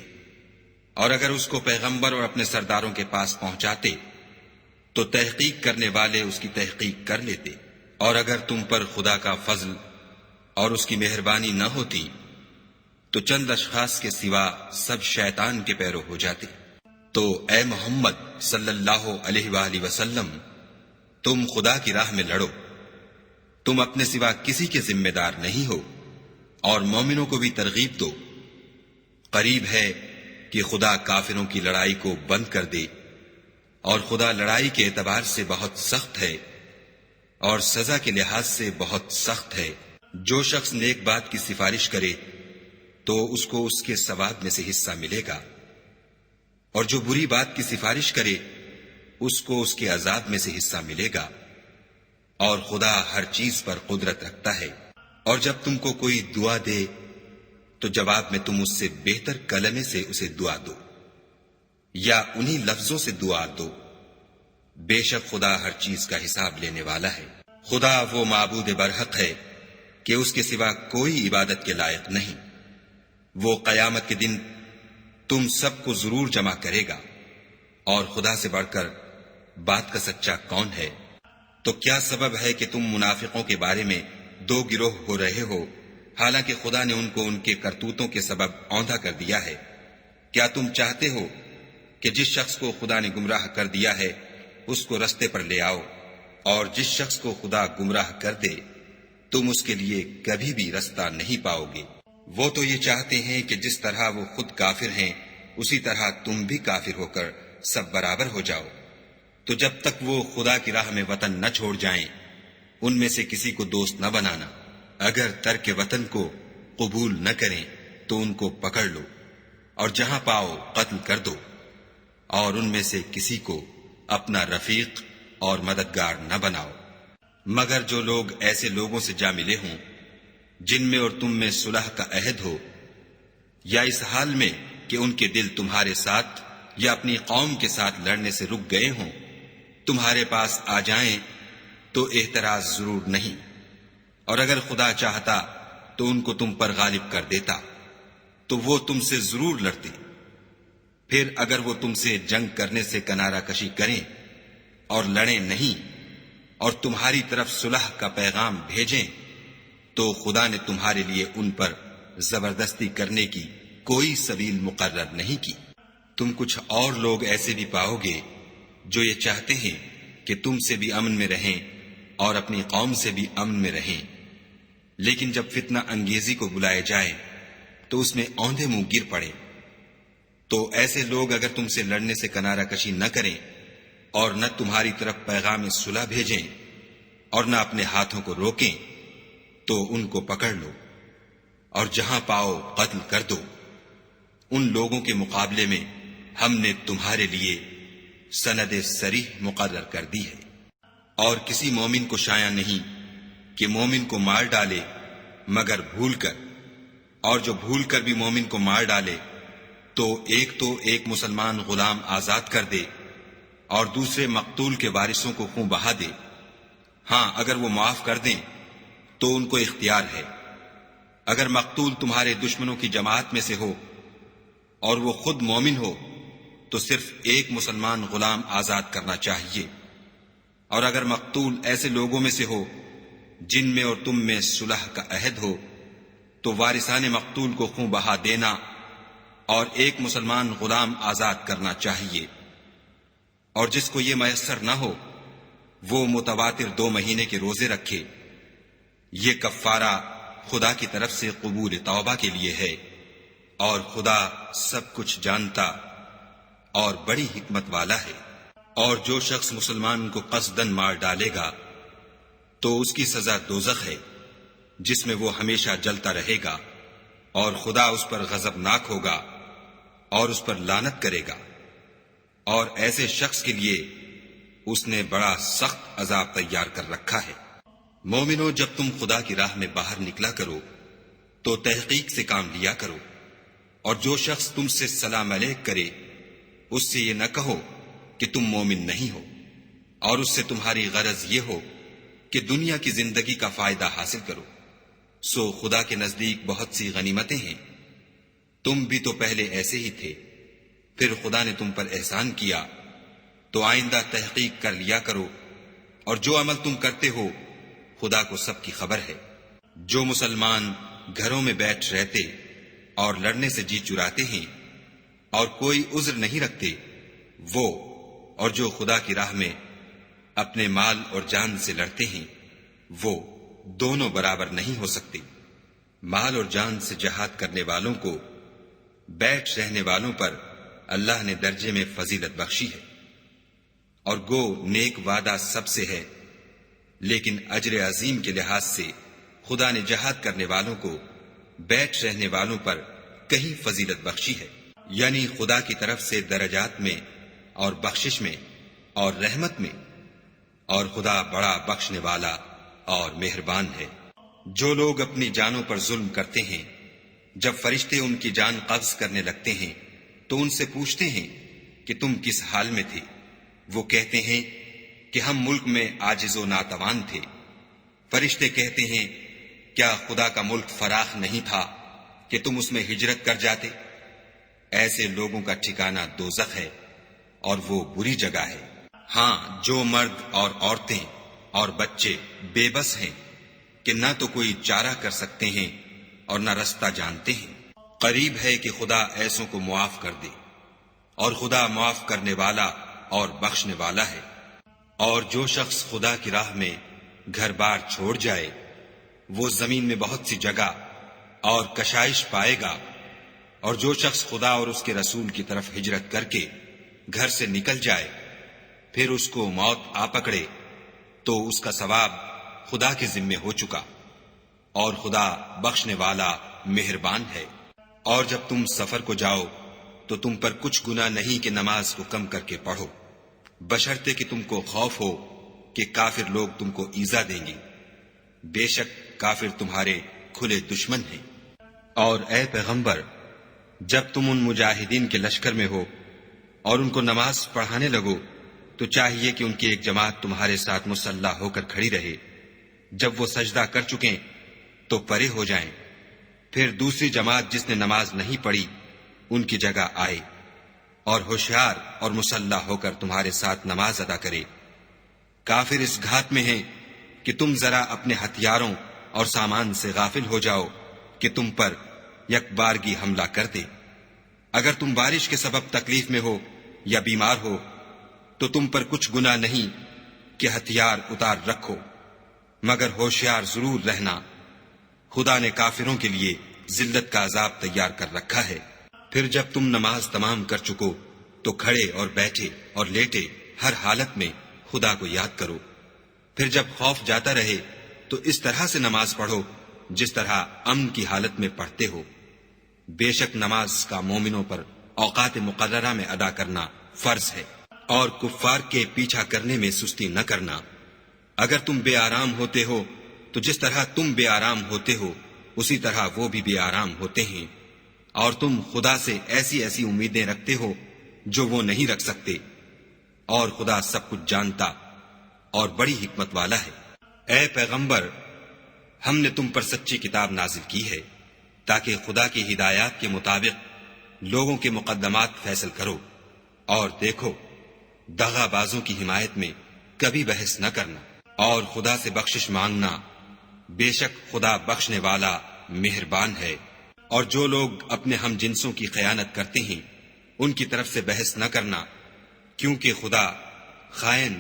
اور اگر اس کو پیغمبر اور اپنے سرداروں کے پاس پہنچاتے تو تحقیق کرنے والے اس کی تحقیق کر لیتے۔ اور اگر تم پر خدا کا فضل اور اس کی مہربانی نہ ہوتی تو چند اشخاص کے سوا سب شیطان کے پیرو ہو جاتے۔ تو اے محمد صلی اللہ علیہ وآلہ وسلم، تم خدا کی راہ میں لڑو، تم اپنے سوا کسی کے ذمہ دار نہیں ہو، اور مومنوں کو بھی ترغیب دو۔ قریب ہے کہ خدا کافروں کی لڑائی کو بند کر دے، اور خدا لڑائی کے اعتبار سے بہت سخت ہے، اور سزا کے لحاظ سے بہت سخت ہے۔ جو شخص نیک بات کی سفارش کرے تو اس کو اس کے ثواب میں سے حصہ ملے گا، اور جو بری بات کی سفارش کرے اس کو اس کے عذاب میں سے حصہ ملے گا، اور خدا ہر چیز پر قدرت رکھتا ہے۔ اور جب تم کو کوئی دعا دے تو جواب میں تم اس سے بہتر کلمے سے اسے دعا دو، یا انہی لفظوں سے دعا دو، بے شک خدا ہر چیز کا حساب لینے والا ہے۔ خدا وہ معبود برحق ہے کہ اس کے سوا کوئی عبادت کے لائق نہیں۔ وہ قیامت کے دن تم سب کو ضرور جمع کرے گا، اور خدا سے بڑھ کر بات کا سچا کون ہے؟ تو کیا سبب ہے کہ تم منافقوں کے بارے میں دو گروہ ہو رہے ہو، حالانکہ خدا نے ان کو ان کے کرتوتوں کے سبب اوندھا کر دیا ہے؟ کیا تم چاہتے ہو کہ جس شخص کو خدا نے گمراہ کر دیا ہے اس کو رستے پر لے آؤ، اور جس شخص کو خدا گمراہ کر دے تم اس کے لیے کبھی بھی رستہ نہیں پاؤ گے۔ وہ تو یہ چاہتے ہیں کہ جس طرح وہ خود کافر ہیں اسی طرح تم بھی کافر ہو کر سب برابر ہو جاؤ۔ تو جب تک وہ خدا کی راہ میں وطن نہ چھوڑ جائیں ان میں سے کسی کو دوست نہ بنانا۔ اگر ترک وطن کو قبول نہ کریں تو ان کو پکڑ لو، اور جہاں پاؤ قتل کر دو، اور ان میں سے کسی کو اپنا رفیق اور مددگار نہ بناؤ، مگر جو لوگ ایسے لوگوں سے جا ملے ہوں جن میں اور تم میں صلح کا عہد ہو، یا اس حال میں کہ ان کے دل تمہارے ساتھ یا اپنی قوم کے ساتھ لڑنے سے رک گئے ہوں، تمہارے پاس آ جائیں تو اعتراض ضرور نہیں، اور اگر خدا چاہتا تو ان کو تم پر غالب کر دیتا تو وہ تم سے ضرور لڑتے۔ پھر اگر وہ تم سے جنگ کرنے سے کنارہ کشی کریں اور لڑیں نہیں اور تمہاری طرف صلح کا پیغام بھیجیں تو خدا نے تمہارے لیے ان پر زبردستی کرنے کی کوئی سبیل مقرر نہیں کی۔ تم کچھ اور لوگ ایسے بھی پاؤ گے جو یہ چاہتے ہیں کہ تم سے بھی امن میں رہیں اور اپنی قوم سے بھی امن میں رہیں، لیکن جب فتنہ انگیزی کو بلائے جائے تو اس میں اوندھے منہ گر پڑے۔ تو ایسے لوگ اگر تم سے لڑنے سے کنارہ کشی نہ کریں اور نہ تمہاری طرف پیغام صلح بھیجیں اور نہ اپنے ہاتھوں کو روکیں تو ان کو پکڑ لو، اور جہاں پاؤ قتل کر دو۔ ان لوگوں کے مقابلے میں ہم نے تمہارے لیے سند صریح مقرر کر دی ہے، اور کسی مومن کو شایع نہیں کہ مومن کو مار ڈالے مگر بھول کر، اور جو بھول کر بھی مومن کو مار ڈالے تو ایک مسلمان غلام آزاد کر دے اور دوسرے مقتول کے وارثوں کو خون بہا دے۔ ہاں اگر وہ معاف کر دیں تو ان کو اختیار ہے۔ اگر مقتول تمہارے دشمنوں کی جماعت میں سے ہو اور وہ خود مومن ہو تو صرف ایک مسلمان غلام آزاد کرنا چاہیے، اور اگر مقتول ایسے لوگوں میں سے ہو جن میں اور تم میں صلح کا عہد ہو تو وارثان مقتول کو خوں بہا دینا اور ایک مسلمان غلام آزاد کرنا چاہیے، اور جس کو یہ میسر نہ ہو وہ متواتر 2 مہینے کے روزے رکھے۔ یہ کفارہ خدا کی طرف سے قبول توبہ کے لیے ہے، اور خدا سب کچھ جانتا اور بڑی حکمت والا ہے۔ اور جو شخص مسلمان کو قصدن مار ڈالے گا تو اس کی سزا دوزخ ہے، جس میں وہ ہمیشہ جلتا رہے گا، اور خدا اس پر غضبناک ہوگا اور اس پر لعنت کرے گا، اور ایسے شخص کے لیے اس نے بڑا سخت عذاب تیار کر رکھا ہے۔ مومنو، جب تم خدا کی راہ میں باہر نکلا کرو تو تحقیق سے کام لیا کرو، اور جو شخص تم سے سلام علیک کرے اس سے یہ نہ کہو کہ تم مومن نہیں ہو، اور اس سے تمہاری غرض یہ ہو کہ دنیا کی زندگی کا فائدہ حاصل کرو۔ سو خدا کے نزدیک بہت سی غنیمتیں ہیں، تم بھی تو پہلے ایسے ہی تھے، پھر خدا نے تم پر احسان کیا، تو آئندہ تحقیق کر لیا کرو، اور جو عمل تم کرتے ہو خدا کو سب کی خبر ہے۔ جو مسلمان گھروں میں بیٹھ رہتے اور لڑنے سے جی چراتے ہیں اور کوئی عذر نہیں رکھتے، وہ اور جو خدا کی راہ میں اپنے مال اور جان سے لڑتے ہیں وہ دونوں برابر نہیں ہو سکتے۔ مال اور جان سے جہاد کرنے والوں کو بیٹھ رہنے والوں پر اللہ نے درجے میں فضیلت بخشی ہے، اور گو نیک وعدہ سب سے ہے، لیکن اجر عظیم کے لحاظ سے خدا نے جہاد کرنے والوں کو بیٹھ رہنے والوں پر کہیں فضیلت بخشی ہے، یعنی خدا کی طرف سے درجات میں اور بخشش میں اور رحمت میں، اور خدا بڑا بخشنے والا اور مہربان ہے۔ جو لوگ اپنی جانوں پر ظلم کرتے ہیں، جب فرشتے ان کی جان قبض کرنے لگتے ہیں تو ان سے پوچھتے ہیں کہ تم کس حال میں تھے؟ وہ کہتے ہیں کہ ہم ملک میں عاجز و ناتوان تھے۔ فرشتے کہتے ہیں کیا خدا کا ملک فراخ نہیں تھا کہ تم اس میں ہجرت کر جاتے؟ ایسے لوگوں کا ٹھکانہ دوزخ ہے، اور وہ بری جگہ ہے۔ ہاں، جو مرد اور عورتیں اور بچے بے بس ہیں کہ نہ تو کوئی چارہ کر سکتے ہیں اور نہ رستہ جانتے ہیں، قریب ہے کہ خدا ایسوں کو معاف کر دے، اور خدا معاف کرنے والا اور بخشنے والا ہے۔ اور جو شخص خدا کی راہ میں گھر بار چھوڑ جائے وہ زمین میں بہت سی جگہ اور کشائش پائے گا، اور جو شخص خدا اور اس کے رسول کی طرف ہجرت کر کے گھر سے نکل جائے پھر اس کو موت آ پکڑے تو اس کا ثواب خدا کے ذمے ہو چکا، اور خدا بخشنے والا مہربان ہے۔ اور جب تم سفر کو جاؤ تو تم پر کچھ گناہ نہیں کہ نماز کو کم کر کے پڑھو، بشرطے کہ تم کو خوف ہو کہ کافر لوگ تم کو ایذا دیں گے، بے شک کافر تمہارے کھلے دشمن ہیں۔ اور اے پیغمبر، جب تم ان مجاہدین کے لشکر میں ہو اور ان کو نماز پڑھانے لگو تو چاہیے کہ ان کی ایک جماعت تمہارے ساتھ مسلح ہو کر کھڑی رہے، جب وہ سجدہ کر چکیں تو پرے ہو جائیں، پھر دوسری جماعت جس نے نماز نہیں پڑھی ان کی جگہ آئے، اور ہوشیار اور مسلح ہو کر تمہارے ساتھ نماز ادا کرے۔ کافر اس گھات میں ہیں کہ تم ذرا اپنے ہتھیاروں اور سامان سے غافل ہو جاؤ کہ تم پر یک بارگی حملہ کر دے۔ اگر تم بارش کے سبب تکلیف میں ہو یا بیمار ہو تو تم پر کچھ گناہ نہیں کہ ہتھیار اتار رکھو، مگر ہوشیار ضرور رہنا، خدا نے کافروں کے لیے ذلت کا عذاب تیار کر رکھا ہے۔ پھر جب تم نماز تمام کر چکو تو کھڑے اور بیٹھے اور لیٹے ہر حالت میں خدا کو یاد کرو، پھر جب خوف جاتا رہے تو اس طرح سے نماز پڑھو جس طرح امن کی حالت میں پڑھتے ہو۔ بے شک نماز کا مومنوں پر اوقات مقررہ میں ادا کرنا فرض ہے، اور کفار کے پیچھا کرنے میں سستی نہ کرنا۔ اگر تم بے آرام ہوتے ہو تو جس طرح تم بے آرام ہوتے ہو اسی طرح وہ بھی بے آرام ہوتے ہیں، اور تم خدا سے ایسی ایسی امیدیں رکھتے ہو جو وہ نہیں رکھ سکتے، اور خدا سب کچھ جانتا اور بڑی حکمت والا ہے۔ اے پیغمبر، ہم نے تم پر سچی کتاب نازل کی ہے تاکہ خدا کی ہدایات کے مطابق لوگوں کے مقدمات فیصل کرو، اور دیکھو، دغا بازوں کی حمایت میں کبھی بحث نہ کرنا، اور خدا سے بخشش مانگنا، بے شک خدا بخشنے والا مہربان ہے۔ اور جو لوگ اپنے ہم جنسوں کی خیانت کرتے ہیں ان کی طرف سے بحث نہ کرنا، کیونکہ خدا خائن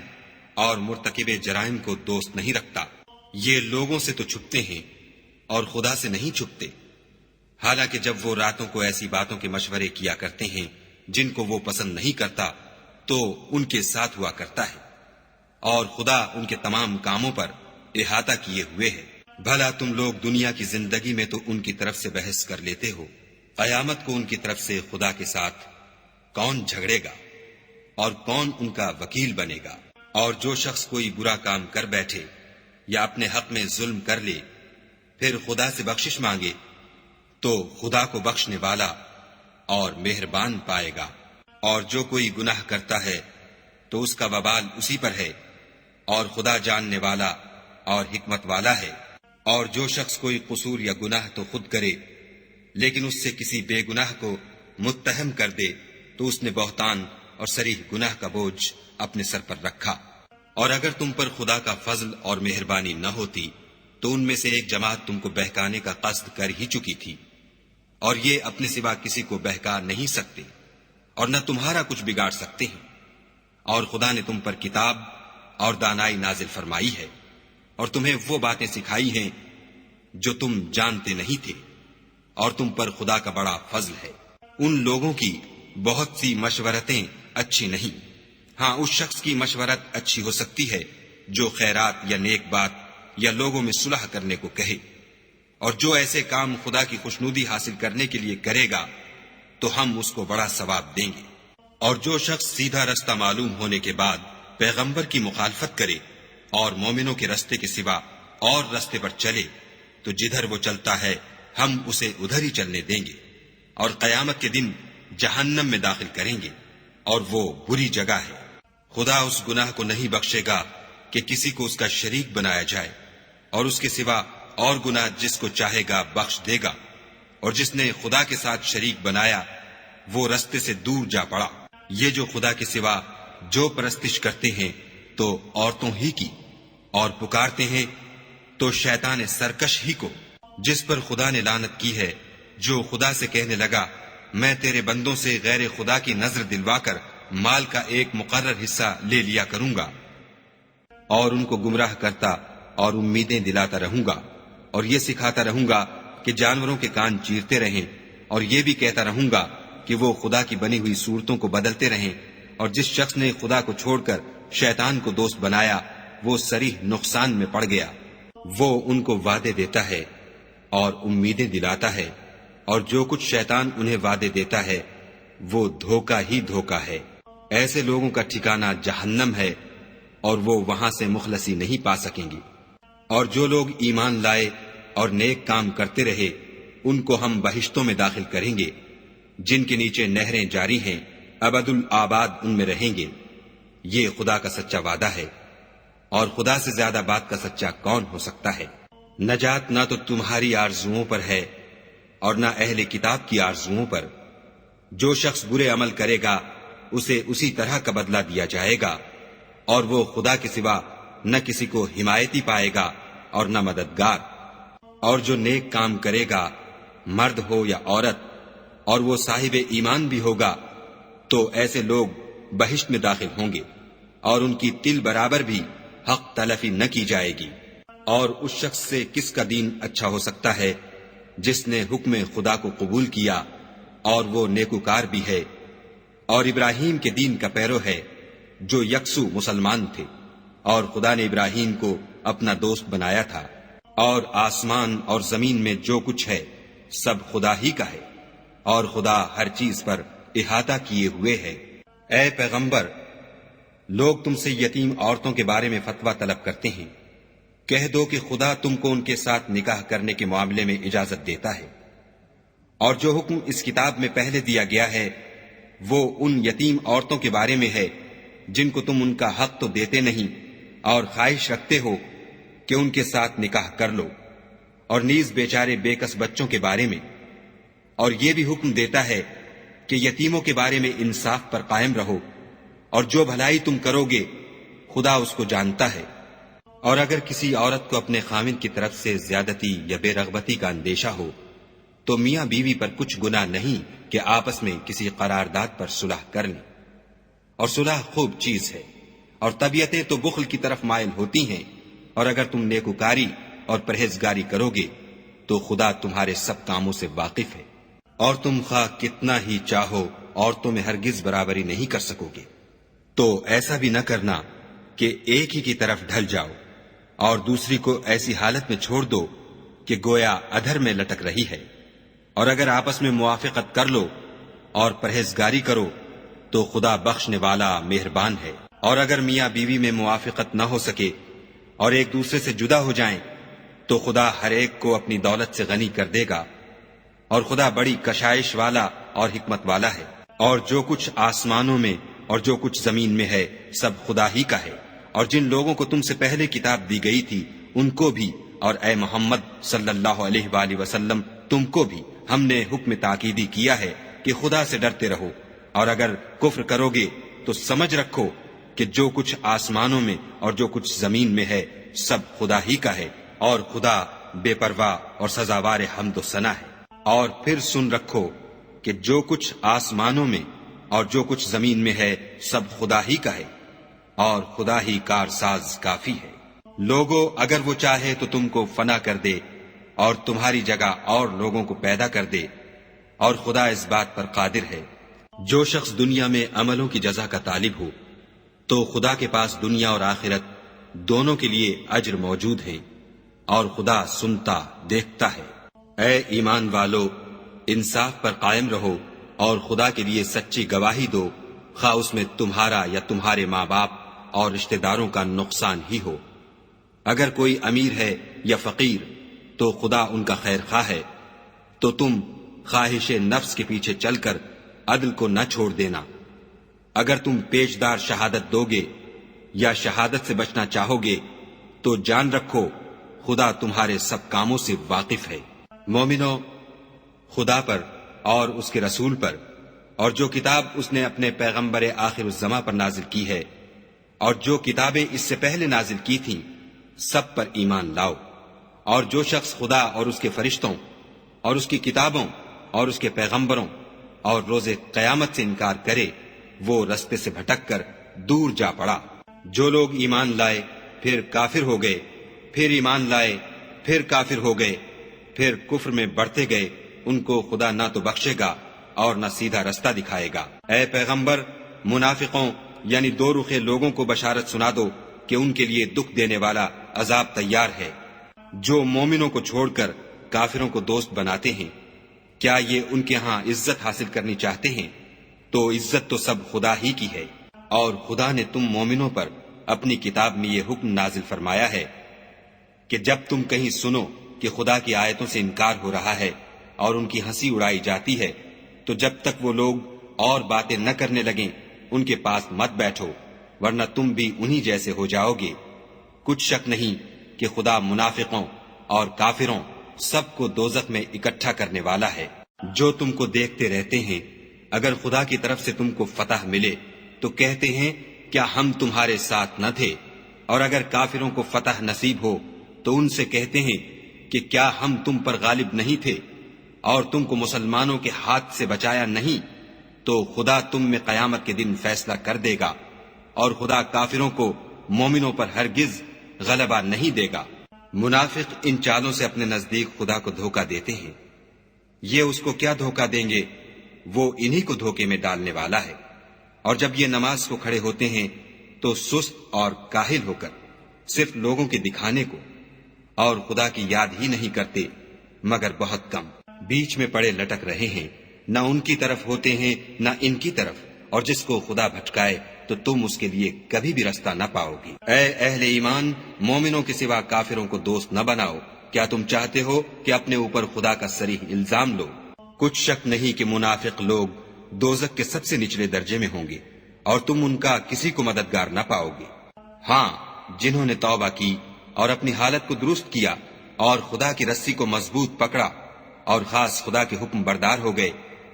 اور مرتکب جرائم کو دوست نہیں رکھتا۔ یہ لوگوں سے تو چھپتے ہیں اور خدا سے نہیں چھپتے، حالانکہ جب وہ راتوں کو ایسی باتوں کے مشورے کیا کرتے ہیں جن کو وہ پسند نہیں کرتا تو ان کے ساتھ ہوا کرتا ہے، اور خدا ان کے تمام کاموں پر احاطہ کیے ہوئے ہے۔ بھلا تم لوگ دنیا کی زندگی میں تو ان کی طرف سے بحث کر لیتے ہو، قیامت کو ان کی طرف سے خدا کے ساتھ کون جھگڑے گا اور کون ان کا وکیل بنے گا؟ اور جو شخص کوئی برا کام کر بیٹھے یا اپنے حق میں ظلم کر لے پھر خدا سے بخشش مانگے تو خدا کو بخشنے والا اور مہربان پائے گا۔ اور جو کوئی گناہ کرتا ہے تو اس کا وبال اسی پر ہے، اور خدا جاننے والا اور حکمت والا ہے۔ اور جو شخص کوئی قصور یا گناہ تو خود کرے لیکن اس سے کسی بے گناہ کو متہم کر دے تو اس نے بہتان اور صریح گناہ کا بوجھ اپنے سر پر رکھا۔ اور اگر تم پر خدا کا فضل اور مہربانی نہ ہوتی تو ان میں سے ایک جماعت تم کو بہکانے کا قصد کر ہی چکی تھی، اور یہ اپنے سوا کسی کو بہکا نہیں سکتے اور نہ تمہارا کچھ بگاڑ سکتے ہیں۔ اور خدا نے تم پر کتاب اور دانائی نازل فرمائی ہے اور تمہیں وہ باتیں سکھائی ہیں جو تم جانتے نہیں تھے، اور تم پر خدا کا بڑا فضل ہے۔ ان لوگوں کی بہت سی مشورتیں اچھی نہیں، ہاں اس شخص کی مشورت اچھی ہو سکتی ہے جو خیرات یا نیک بات یا لوگوں میں صلح کرنے کو کہے، اور جو ایسے کام خدا کی خوشنودی حاصل کرنے کے لیے کرے گا تو ہم اس کو بڑا ثواب دیں گے۔ اور جو شخص سیدھا رستہ معلوم ہونے کے بعد پیغمبر کی مخالفت کرے اور مومنوں کے رستے کے سوا اور رستے پر چلے تو جدھر وہ چلتا ہے ہم اسے ادھر ہی چلنے دیں گے، اور قیامت کے دن جہنم میں داخل کریں گے، اور وہ بری جگہ ہے۔ خدا اس گناہ کو نہیں بخشے گا کہ کسی کو اس کا شریک بنایا جائے، اور اس کے سوا اور گناہ جس کو چاہے گا بخش دے گا، اور جس نے خدا کے ساتھ شریک بنایا وہ رستے سے دور جا پڑا۔ یہ جو خدا کے سوا جو پرستش کرتے ہیں تو عورتوں ہی کی، اور پکارتے ہیں تو شیطان سرکش ہی کو، جس پر خدا نے لعنت کی ہے، جو خدا سے کہنے لگا میں تیرے بندوں سے غیر خدا کی نظر دلوا کر مال کا ایک مقرر حصہ لے لیا کروں گا، اور ان کو گمراہ کرتا اور امیدیں دلاتا رہوں گا، اور یہ سکھاتا رہوں گا کہ جانوروں کے کان چیرتے رہیں، اور یہ بھی کہتا رہوں گا کہ وہ خدا کی بنی ہوئی صورتوں کو بدلتے رہیں، اور جس شخص نے خدا کو چھوڑ کر شیطان کو دوست بنایا وہ صریح نقصان میں پڑ گیا۔ وہ ان کو وعدے دیتا ہے اور امیدیں دلاتا ہے، اور جو کچھ شیطان انہیں وعدے دیتا ہے وہ دھوکہ ہی دھوکہ ہے۔ ایسے لوگوں کا ٹھکانہ جہنم ہے اور وہ وہاں سے مخلصی نہیں پا سکیں گے۔ اور جو لوگ ایمان لائے اور نیک کام کرتے رہے ان کو ہم بہشتوں میں داخل کریں گے جن کے نیچے نہریں جاری ہیں، ابد الآباد ان میں رہیں گے۔ یہ خدا کا سچا وعدہ ہے، اور خدا سے زیادہ بات کا سچا کون ہو سکتا ہے؟ نجات نہ تو تمہاری آرزوؤں پر ہے اور نہ اہل کتاب کی آرزوؤں پر۔ جو شخص برے عمل کرے گا اسے اسی طرح کا بدلہ دیا جائے گا، اور وہ خدا کے سوا نہ کسی کو حمایتی پائے گا اور نہ مددگار۔ اور جو نیک کام کرے گا مرد ہو یا عورت اور وہ صاحب ایمان بھی ہوگا تو ایسے لوگ بہشت میں داخل ہوں گے، اور ان کی تل برابر بھی حق تلفی نہ کی جائے گی۔ اور اس شخص سے کس کا دین اچھا ہو سکتا ہے جس نے حکم خدا کو قبول کیا اور وہ نیکوکار بھی ہے، اور ابراہیم کے دین کا پیرو ہے جو یکسو مسلمان تھے، اور خدا نے ابراہیم کو اپنا دوست بنایا تھا۔ اور آسمان اور زمین میں جو کچھ ہے سب خدا ہی کا ہے، اور خدا ہر چیز پر احاطہ کیے ہوئے ہے۔ اے پیغمبر، لوگ تم سے یتیم عورتوں کے بارے میں فتویٰ طلب کرتے ہیں، کہہ دو کہ خدا تم کو ان کے ساتھ نکاح کرنے کے معاملے میں اجازت دیتا ہے، اور جو حکم اس کتاب میں پہلے دیا گیا ہے وہ ان یتیم عورتوں کے بارے میں ہے جن کو تم ان کا حق تو دیتے نہیں اور خواہش رکھتے ہو کہ ان کے ساتھ نکاح کر لو، اور نیز بیچارے بے کس بچوں کے بارے میں۔ اور یہ بھی حکم دیتا ہے کہ یتیموں کے بارے میں انصاف پر قائم رہو، اور جو بھلائی تم کرو گے خدا اس کو جانتا ہے۔ اور اگر کسی عورت کو اپنے خاوند کی طرف سے زیادتی یا بے رغبتی کا اندیشہ ہو تو میاں بیوی پر کچھ گناہ نہیں کہ آپس میں کسی قرارداد پر صلح کر لیں، اور صلح خوب چیز ہے، اور طبیعتیں تو بخل کی طرف مائل ہوتی ہیں، اور اگر تم نیکوکاری اور پرہیزگاری کرو گے تو خدا تمہارے سب کاموں سے واقف ہے، اور تم خواہ کتنا ہی چاہو عورتوں میں ہرگز برابری نہیں کر سکو گے۔ تو ایسا بھی نہ کرنا کہ ایک ہی کی طرف ڈھل جاؤ اور دوسری کو ایسی حالت میں چھوڑ دو کہ گویا ادھر میں لٹک رہی ہے، اور اگر آپس میں موافقت کر لو اور پرہیزگاری کرو تو خدا بخشنے والا مہربان ہے۔ اور اگر میاں بیوی میں موافقت نہ ہو سکے اور ایک دوسرے سے جدا ہو جائیں تو خدا ہر ایک کو اپنی دولت سے غنی کر دے گا، اور خدا بڑی کشائش والا اور حکمت والا ہے۔ اور جو کچھ آسمانوں میں اور جو کچھ زمین میں ہے سب خدا ہی کا ہے، اور جن لوگوں کو تم سے پہلے کتاب دی گئی تھی ان کو بھی، اور اے محمد صلی اللہ علیہ وآلہ وسلم تم کو بھی ہم نے حکم تاکیدی کیا ہے کہ خدا سے ڈرتے رہو، اور اگر کفر کرو گے تو سمجھ رکھو کہ جو کچھ آسمانوں میں اور جو کچھ زمین میں ہے سب خدا ہی کا ہے، اور خدا بے پرواہ اور سزاوار حمد و ثنا ہے۔ اور پھر سن رکھو کہ جو کچھ آسمانوں میں اور جو کچھ زمین میں ہے سب خدا ہی کا ہے، اور خدا ہی کارساز کافی ہے۔ لوگو اگر وہ چاہے تو تم کو فنا کر دے اور تمہاری جگہ اور لوگوں کو پیدا کر دے، اور خدا اس بات پر قادر ہے۔ جو شخص دنیا میں عملوں کی جزا کا طالب ہو تو خدا کے پاس دنیا اور آخرت دونوں کے لیے اجر موجود ہے، اور خدا سنتا دیکھتا ہے۔ اے ایمان والو، انصاف پر قائم رہو اور خدا کے لیے سچی گواہی دو، خواہ اس میں تمہارا یا تمہارے ماں باپ اور رشتہ داروں کا نقصان ہی ہو۔ اگر کوئی امیر ہے یا فقیر تو خدا ان کا خیر خواہ ہے، تو تم خواہش نفس کے پیچھے چل کر عدل کو نہ چھوڑ دینا۔ اگر تم پیشدار شہادت دو گے یا شہادت سے بچنا چاہو گے تو جان رکھو خدا تمہارے سب کاموں سے واقف ہے۔ مومنو، خدا پر اور اس کے رسول پر اور جو کتاب اس نے اپنے پیغمبر آخر الزماں پر نازل کی ہے اور جو کتابیں اس سے پہلے نازل کی تھیں سب پر ایمان لاؤ۔ اور جو شخص خدا اور اس کے فرشتوں اور اس کی کتابوں اور اس کے پیغمبروں اور روز قیامت سے انکار کرے وہ رستے سے بھٹک کر دور جا پڑا۔ جو لوگ ایمان لائے پھر کافر ہو گئے، پھر ایمان لائے پھر کافر ہو گئے، پھر کفر میں بڑھتے گئے، ان کو خدا نہ تو بخشے گا اور نہ سیدھا رستہ دکھائے گا۔ اے پیغمبر، منافقوں یعنی دو رخے لوگوں کو بشارت سنا دو کہ ان کے لیے دکھ دینے والا عذاب تیار ہے۔ جو مومنوں کو چھوڑ کر کافروں کو دوست بناتے ہیں، کیا یہ ان کے ہاں عزت حاصل کرنی چاہتے ہیں؟ تو عزت تو سب خدا ہی کی ہے۔ اور خدا نے تم مومنوں پر اپنی کتاب میں یہ حکم نازل فرمایا ہے کہ جب تم کہیں سنو کہ خدا کی آیتوں سے انکار ہو رہا ہے اور ان کی ہنسی اڑائی جاتی ہے تو جب تک وہ لوگ اور باتیں نہ کرنے لگیں ان کے پاس مت بیٹھو، ورنہ تم بھی انہی جیسے ہو جاؤ گے۔ کچھ شک نہیں کہ خدا منافقوں اور کافروں سب کو دوزخ میں اکٹھا کرنے والا ہے۔ جو تم کو دیکھتے رہتے ہیں، اگر خدا کی طرف سے تم کو فتح ملے تو کہتے ہیں کیا ہم تمہارے ساتھ نہ تھے، اور اگر کافروں کو فتح نصیب ہو تو ان سے کہتے ہیں کہ کیا ہم تم پر غالب نہیں تھے اور تم کو مسلمانوں کے ہاتھ سے بچایا نہیں؟ تو خدا تم میں قیامت کے دن فیصلہ کر دے گا، اور خدا کافروں کو مومنوں پر ہرگز غلبہ نہیں دے گا۔ منافق ان چالوں سے اپنے نزدیک خدا کو دھوکہ دیتے ہیں۔ یہ اس کو کیا دھوکہ دیں گے؟ وہ انہی کو دھوکے میں ڈالنے والا ہے۔ اور جب یہ نماز کو کھڑے ہوتے ہیں تو سست اور کاہل ہو کر صرف لوگوں کے دکھانے کو اور خدا کی یاد ہی نہیں کرتے مگر بہت کم، بیچ میں پڑے لٹک رہے ہیں، نہ ان کی طرف ہوتے ہیں نہ ان کی طرف، اور جس کو خدا بھٹکائے تو تم اس کے لیے کبھی بھی رستہ نہ پاؤ گی۔ اے اہل ایمان، مومنوں کے سوا کافروں کو دوست نہ بناؤ۔ کیا تم چاہتے ہو کہ اپنے اوپر خدا کا صریح الزام لو؟ کچھ شک نہیں کہ منافق لوگ دوزخ کے سب سے نچلے درجے میں ہوں گے اور تم ان کا کسی کو مددگار نہ پاؤ گے۔ ہاں، جنہوں نے توبہ کی اور اپنی حالت کو درست کیا اور خدا کی رسی کو مضبوط پکڑا اور خاص خدا کے حکم بردار ہو گئے،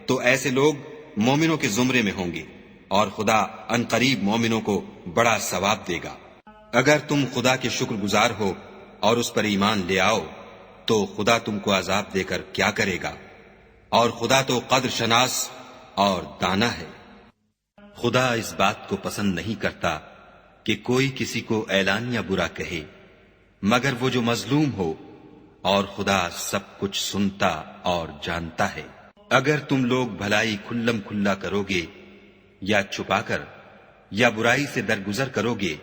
تو ایسے لوگ مومنوں کے زمرے میں ہوں گے، اور خدا ان قریب مومنوں کو بڑا ثواب دے گا۔ اگر تم خدا کے شکر گزار ہو اور اس پر ایمان لے آؤ تو خدا تم کو عذاب دے کر کیا کرے گا، اور خدا تو قدر شناس اور دانا ہے۔ خدا اس بات کو پسند نہیں کرتا کہ کوئی کسی کو اعلانیہ برا کہے مگر وہ جو مظلوم ہو، اور خدا سب کچھ سنتا اور جانتا ہے۔ اگر تم لوگ بھلائی کھلم کھلا کرو گے یا چھپا کر یا برائی سے درگزر کرو گے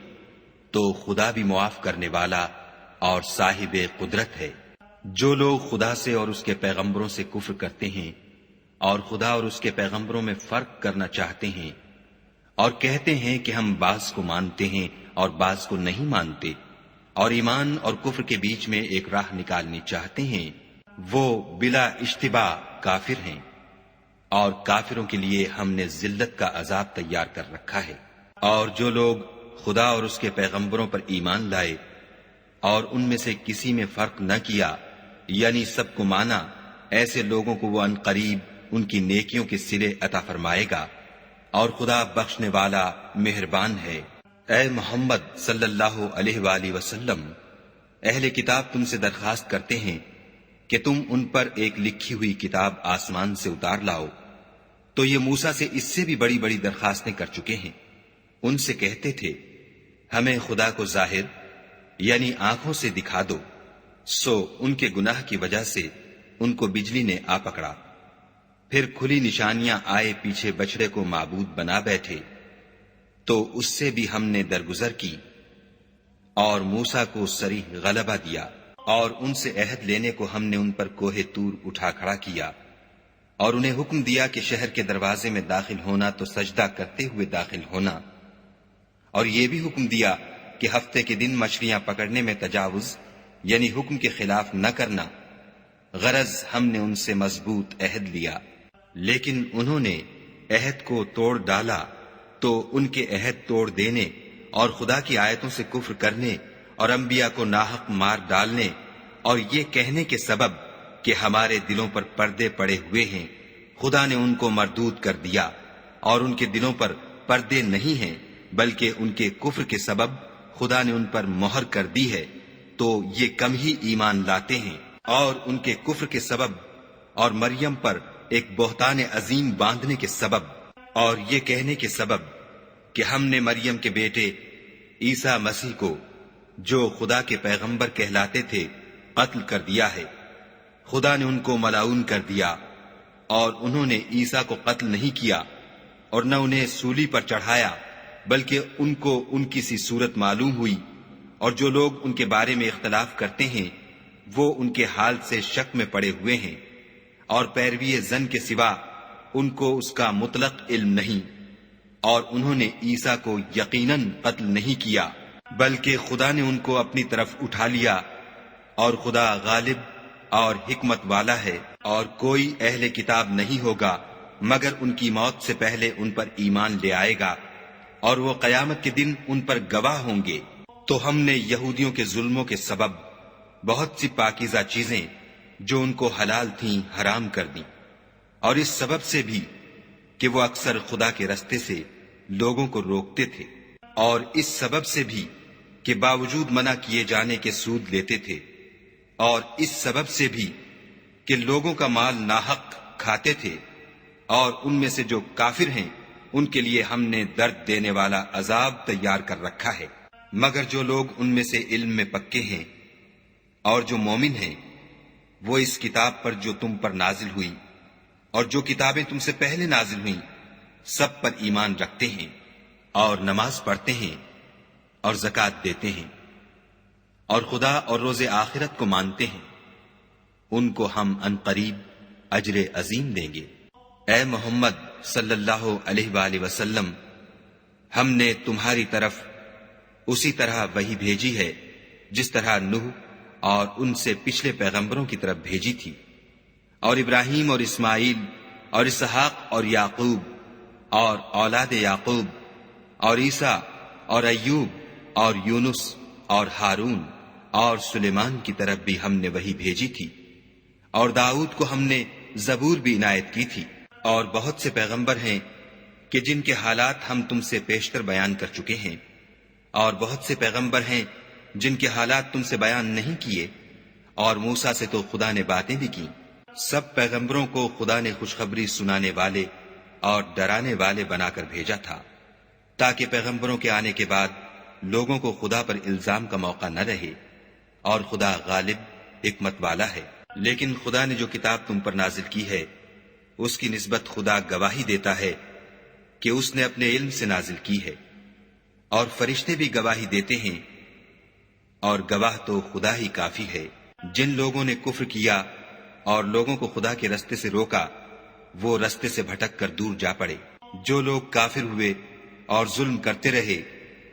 تو خدا بھی معاف کرنے والا اور صاحب قدرت ہے۔ جو لوگ خدا سے اور اس کے پیغمبروں سے کفر کرتے ہیں اور خدا اور اس کے پیغمبروں میں فرق کرنا چاہتے ہیں اور کہتے ہیں کہ ہم بعض کو مانتے ہیں اور بعض کو نہیں مانتے، اور ایمان اور کفر کے بیچ میں ایک راہ نکالنی چاہتے ہیں، وہ بلا اشتباہ کافر ہیں، اور کافروں کے لیے ہم نے ذلت کا عذاب تیار کر رکھا ہے۔ اور جو لوگ خدا اور اس کے پیغمبروں پر ایمان لائے اور ان میں سے کسی میں فرق نہ کیا، یعنی سب کو مانا، ایسے لوگوں کو وہ عنقریب ان کی نیکیوں کے صلے عطا فرمائے گا، اور خدا بخشنے والا مہربان ہے۔ اے محمد صلی اللہ علیہ وآلہ وسلم، اہل کتاب تم سے درخواست کرتے ہیں کہ تم ان پر ایک لکھی ہوئی کتاب آسمان سے اتار لاؤ، تو یہ موسیٰ سے اس سے بھی بڑی بڑی درخواستیں کر چکے ہیں۔ ان سے کہتے تھے ہمیں خدا کو ظاہر یعنی آنکھوں سے دکھا دو، سو ان کے گناہ کی وجہ سے ان کو بجلی نے آ پکڑا، پھر کھلی نشانیاں آئے پیچھے بچڑے کو معبود بنا بیٹھے، تو اس سے بھی ہم نے درگزر کی اور موسیٰ کو صریح غلبہ دیا، اور ان سے عہد لینے کو ہم نے ان پر کوہ طور اٹھا کھڑا کیا، اور انہیں حکم دیا کہ شہر کے دروازے میں داخل ہونا تو سجدہ کرتے ہوئے داخل ہونا، اور یہ بھی حکم دیا کہ ہفتے کے دن مچھلیاں پکڑنے میں تجاوز یعنی حکم کے خلاف نہ کرنا، غرض ہم نے ان سے مضبوط عہد لیا، لیکن انہوں نے عہد کو توڑ ڈالا، تو ان کے عہد توڑ دینے اور خدا کی آیتوں سے کفر کرنے اور انبیاء کو ناحق مار ڈالنے اور یہ کہنے کے سبب کہ ہمارے دلوں پر پردے پڑے ہوئے ہیں، خدا نے ان کو مردود کر دیا، اور ان کے دلوں پر پردے نہیں ہیں بلکہ ان کے کفر کے سبب خدا نے ان پر مہر کر دی ہے، تو یہ کم ہی ایمان لاتے ہیں۔ اور ان کے کفر کے سبب اور مریم پر ایک بہتان عظیم باندھنے کے سبب اور یہ کہنے کے سبب کہ ہم نے مریم کے بیٹے عیسیٰ مسیح کو جو خدا کے پیغمبر کہلاتے تھے قتل کر دیا ہے، خدا نے ان کو ملعون کر دیا، اور انہوں نے عیسیٰ کو قتل نہیں کیا اور نہ انہیں سولی پر چڑھایا، بلکہ ان کو ان کی سی صورت معلوم ہوئی، اور جو لوگ ان کے بارے میں اختلاف کرتے ہیں وہ ان کے حال سے شک میں پڑے ہوئے ہیں، اور پیروی زن کے سوا ان کو اس کا مطلق علم نہیں، اور انہوں نے عیسیٰ کو یقیناً قتل نہیں کیا بلکہ خدا نے ان کو اپنی طرف اٹھا لیا، اور خدا غالب اور حکمت والا ہے، اور کوئی اہل کتاب نہیں ہوگا مگر ان کی موت سے پہلے ان پر ایمان لے آئے گا، اور وہ قیامت کے دن ان پر گواہ ہوں گے۔ تو ہم نے یہودیوں کے ظلموں کے سبب بہت سی پاکیزہ چیزیں جو ان کو حلال تھیں حرام کر دیں، اور اس سبب سے بھی کہ وہ اکثر خدا کے رستے سے لوگوں کو روکتے تھے، اور اس سبب سے بھی کہ باوجود منع کیے جانے کے سود لیتے تھے، اور اس سبب سے بھی کہ لوگوں کا مال ناحق کھاتے تھے، اور ان میں سے جو کافر ہیں ان کے لیے ہم نے درد دینے والا عذاب تیار کر رکھا ہے۔ مگر جو لوگ ان میں سے علم میں پکے ہیں اور جو مومن ہیں، وہ اس کتاب پر جو تم پر نازل ہوئی اور جو کتابیں تم سے پہلے نازل ہوئیں سب پر ایمان رکھتے ہیں، اور نماز پڑھتے ہیں اور زکوٰۃ دیتے ہیں، اور خدا اور روز آخرت کو مانتے ہیں، ان کو ہم عنقریب اجر عظیم دیں گے۔ اے محمد صلی اللہ علیہ وآلہ وسلم، ہم نے تمہاری طرف اسی طرح وحی بھیجی ہے جس طرح نوح اور ان سے پچھلے پیغمبروں کی طرف بھیجی تھی، اور ابراہیم اور اسماعیل اور اسحاق اور یعقوب اور اولاد یعقوب اور عیسیٰ اور ایوب اور یونس اور ہارون اور سلیمان کی طرف بھی ہم نے وحی بھیجی تھی، اور داؤد کو ہم نے زبور بھی عنایت کی تھی، اور بہت سے پیغمبر ہیں کہ جن کے حالات ہم تم سے پیشتر بیان کر چکے ہیں، اور بہت سے پیغمبر ہیں جن کے حالات تم سے بیان نہیں کیے، اور موسیٰ سے تو خدا نے باتیں بھی کی۔ سب پیغمبروں کو خدا نے خوشخبری سنانے والے اور ڈرانے والے بنا کر بھیجا تھا، تاکہ پیغمبروں کے آنے کے بعد لوگوں کو خدا پر الزام کا موقع نہ رہے، اور خدا غالب حکمت والا ہے۔ لیکن خدا نے جو کتاب تم پر نازل کی ہے اس کی نسبت خدا گواہی دیتا ہے کہ اس نے اپنے علم سے نازل کی ہے، اور فرشتے بھی گواہی دیتے ہیں، اور گواہ تو خدا ہی کافی ہے۔ جن لوگوں نے کفر کیا اور لوگوں کو خدا کے رستے سے روکا، وہ رستے سے بھٹک کر دور جا پڑے۔ جو لوگ کافر ہوئے اور ظلم کرتے رہے،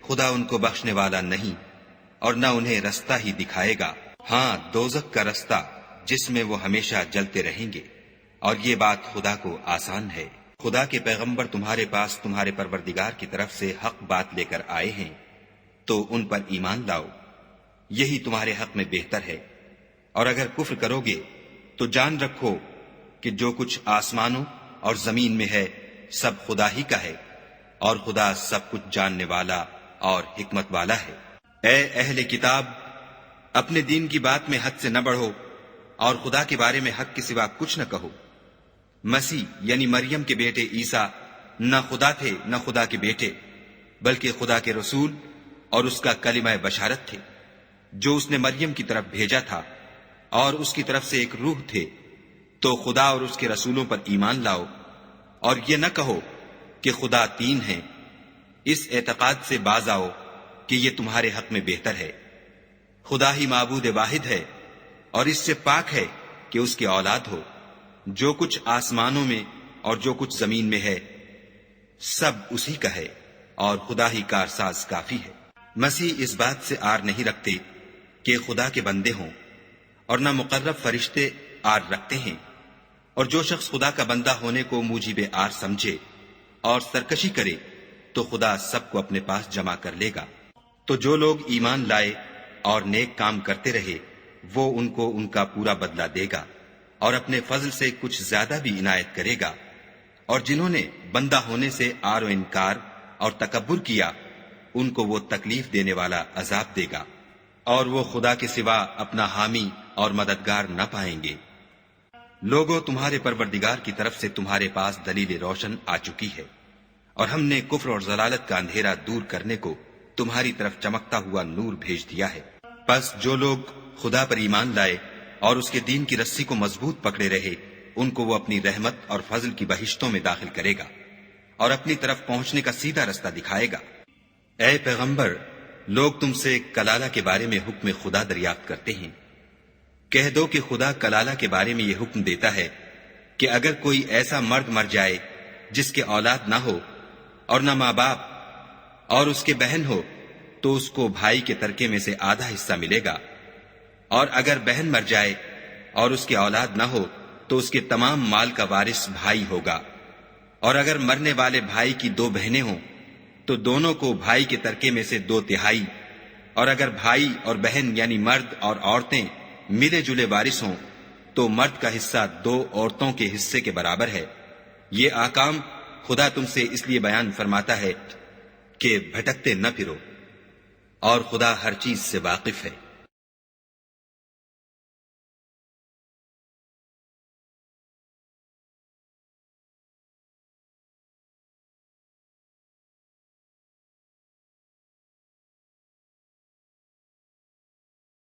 خدا ان کو بخشنے والا نہیں اور نہ انہیں رستہ ہی دکھائے گا، ہاں دوزخ کا رستہ جس میں وہ ہمیشہ جلتے رہیں گے، اور یہ بات خدا کو آسان ہے۔ خدا کے پیغمبر تمہارے پاس تمہارے پروردگار کی طرف سے حق بات لے کر آئے ہیں، تو ان پر ایمان لاؤ، یہی تمہارے حق میں بہتر ہے۔ اور اگر کفر کرو گے تو جان رکھو کہ جو کچھ آسمانوں اور زمین میں ہے سب خدا ہی کا ہے، اور خدا سب کچھ جاننے والا اور حکمت والا ہے۔ اے اہل کتاب، اپنے دین کی بات میں حد سے نہ بڑھو، اور خدا کے بارے میں حق کے سوا کچھ نہ کہو۔ مسیح یعنی مریم کے بیٹے عیسیٰ نہ خدا تھے نہ خدا کے بیٹے، بلکہ خدا کے رسول اور اس کا کلمہ بشارت تھے، جو اس نے مریم کی طرف بھیجا تھا، اور اس کی طرف سے ایک روح تھے۔ تو خدا اور اس کے رسولوں پر ایمان لاؤ، اور یہ نہ کہو کہ خدا تین ہیں۔ اس اعتقاد سے باز آؤ کہ یہ تمہارے حق میں بہتر ہے۔ خدا ہی معبود واحد ہے، اور اس سے پاک ہے کہ اس کی اولاد ہو۔ جو کچھ آسمانوں میں اور جو کچھ زمین میں ہے سب اسی کا ہے، اور خدا ہی کارساز کافی ہے۔ مسیح اس بات سے آر نہیں رکھتے کہ خدا کے بندے ہوں، اور نہ مقرب فرشتے آر رکھتے ہیں، اور جو شخص خدا کا بندہ ہونے کو موجب آر سمجھے اور سرکشی کرے تو خدا سب کو اپنے پاس جمع کر لے گا۔ تو جو لوگ ایمان لائے اور نیک کام کرتے رہے، وہ ان کو ان کا پورا بدلہ دے گا، اور اپنے فضل سے کچھ زیادہ بھی عنایت کرے گا۔ اور جنہوں نے بندہ ہونے سے آر و انکار اور تکبر کیا، ان کو وہ تکلیف دینے والا عذاب دے گا، اور وہ خدا کے سوا اپنا حامی اور مددگار نہ پائیں گے۔ لوگوں، تمہارے پروردگار کی طرف سے تمہارے پاس دلیل روشن آ چکی ہے، اور ہم نے کفر اور ضلالت کا اندھیرا دور کرنے کو تمہاری طرف چمکتا ہوا نور بھیج دیا ہے۔ پس جو لوگ خدا پر ایمان لائے اور اس کے دین کی رسی کو مضبوط پکڑے رہے، ان کو وہ اپنی رحمت اور فضل کی بہشتوں میں داخل کرے گا، اور اپنی طرف پہنچنے کا سیدھا رستہ دکھائے گا۔ اے پیغمبر، لوگ تم سے کلالہ کے بارے میں حکم خدا دریافت کرتے ہیں۔ کہہ دو کہ خدا کلالہ کے بارے میں یہ حکم دیتا ہے کہ اگر کوئی ایسا مرد مر جائے جس کے اولاد نہ ہو اور نہ ماں باپ اور اس کے بہن ہو، تو اس کو بھائی کے ترکے میں سے آدھا حصہ ملے گا، اور اگر بہن مر جائے اور اس کے اولاد نہ ہو تو اس کے تمام مال کا وارث بھائی ہوگا، اور اگر مرنے والے بھائی کی دو بہنیں ہوں تو دونوں کو بھائی کے ترکے میں سے 2/3، اور اگر بھائی اور بہن یعنی مرد اور عورتیں ملے جلے وارث ہوں تو مرد کا حصہ 2 عورتوں کے حصے کے برابر ہے۔ یہ احکام خدا تم سے اس لیے بیان فرماتا ہے کہ بھٹکتے نہ پھرو، اور خدا ہر چیز سے واقف ہے۔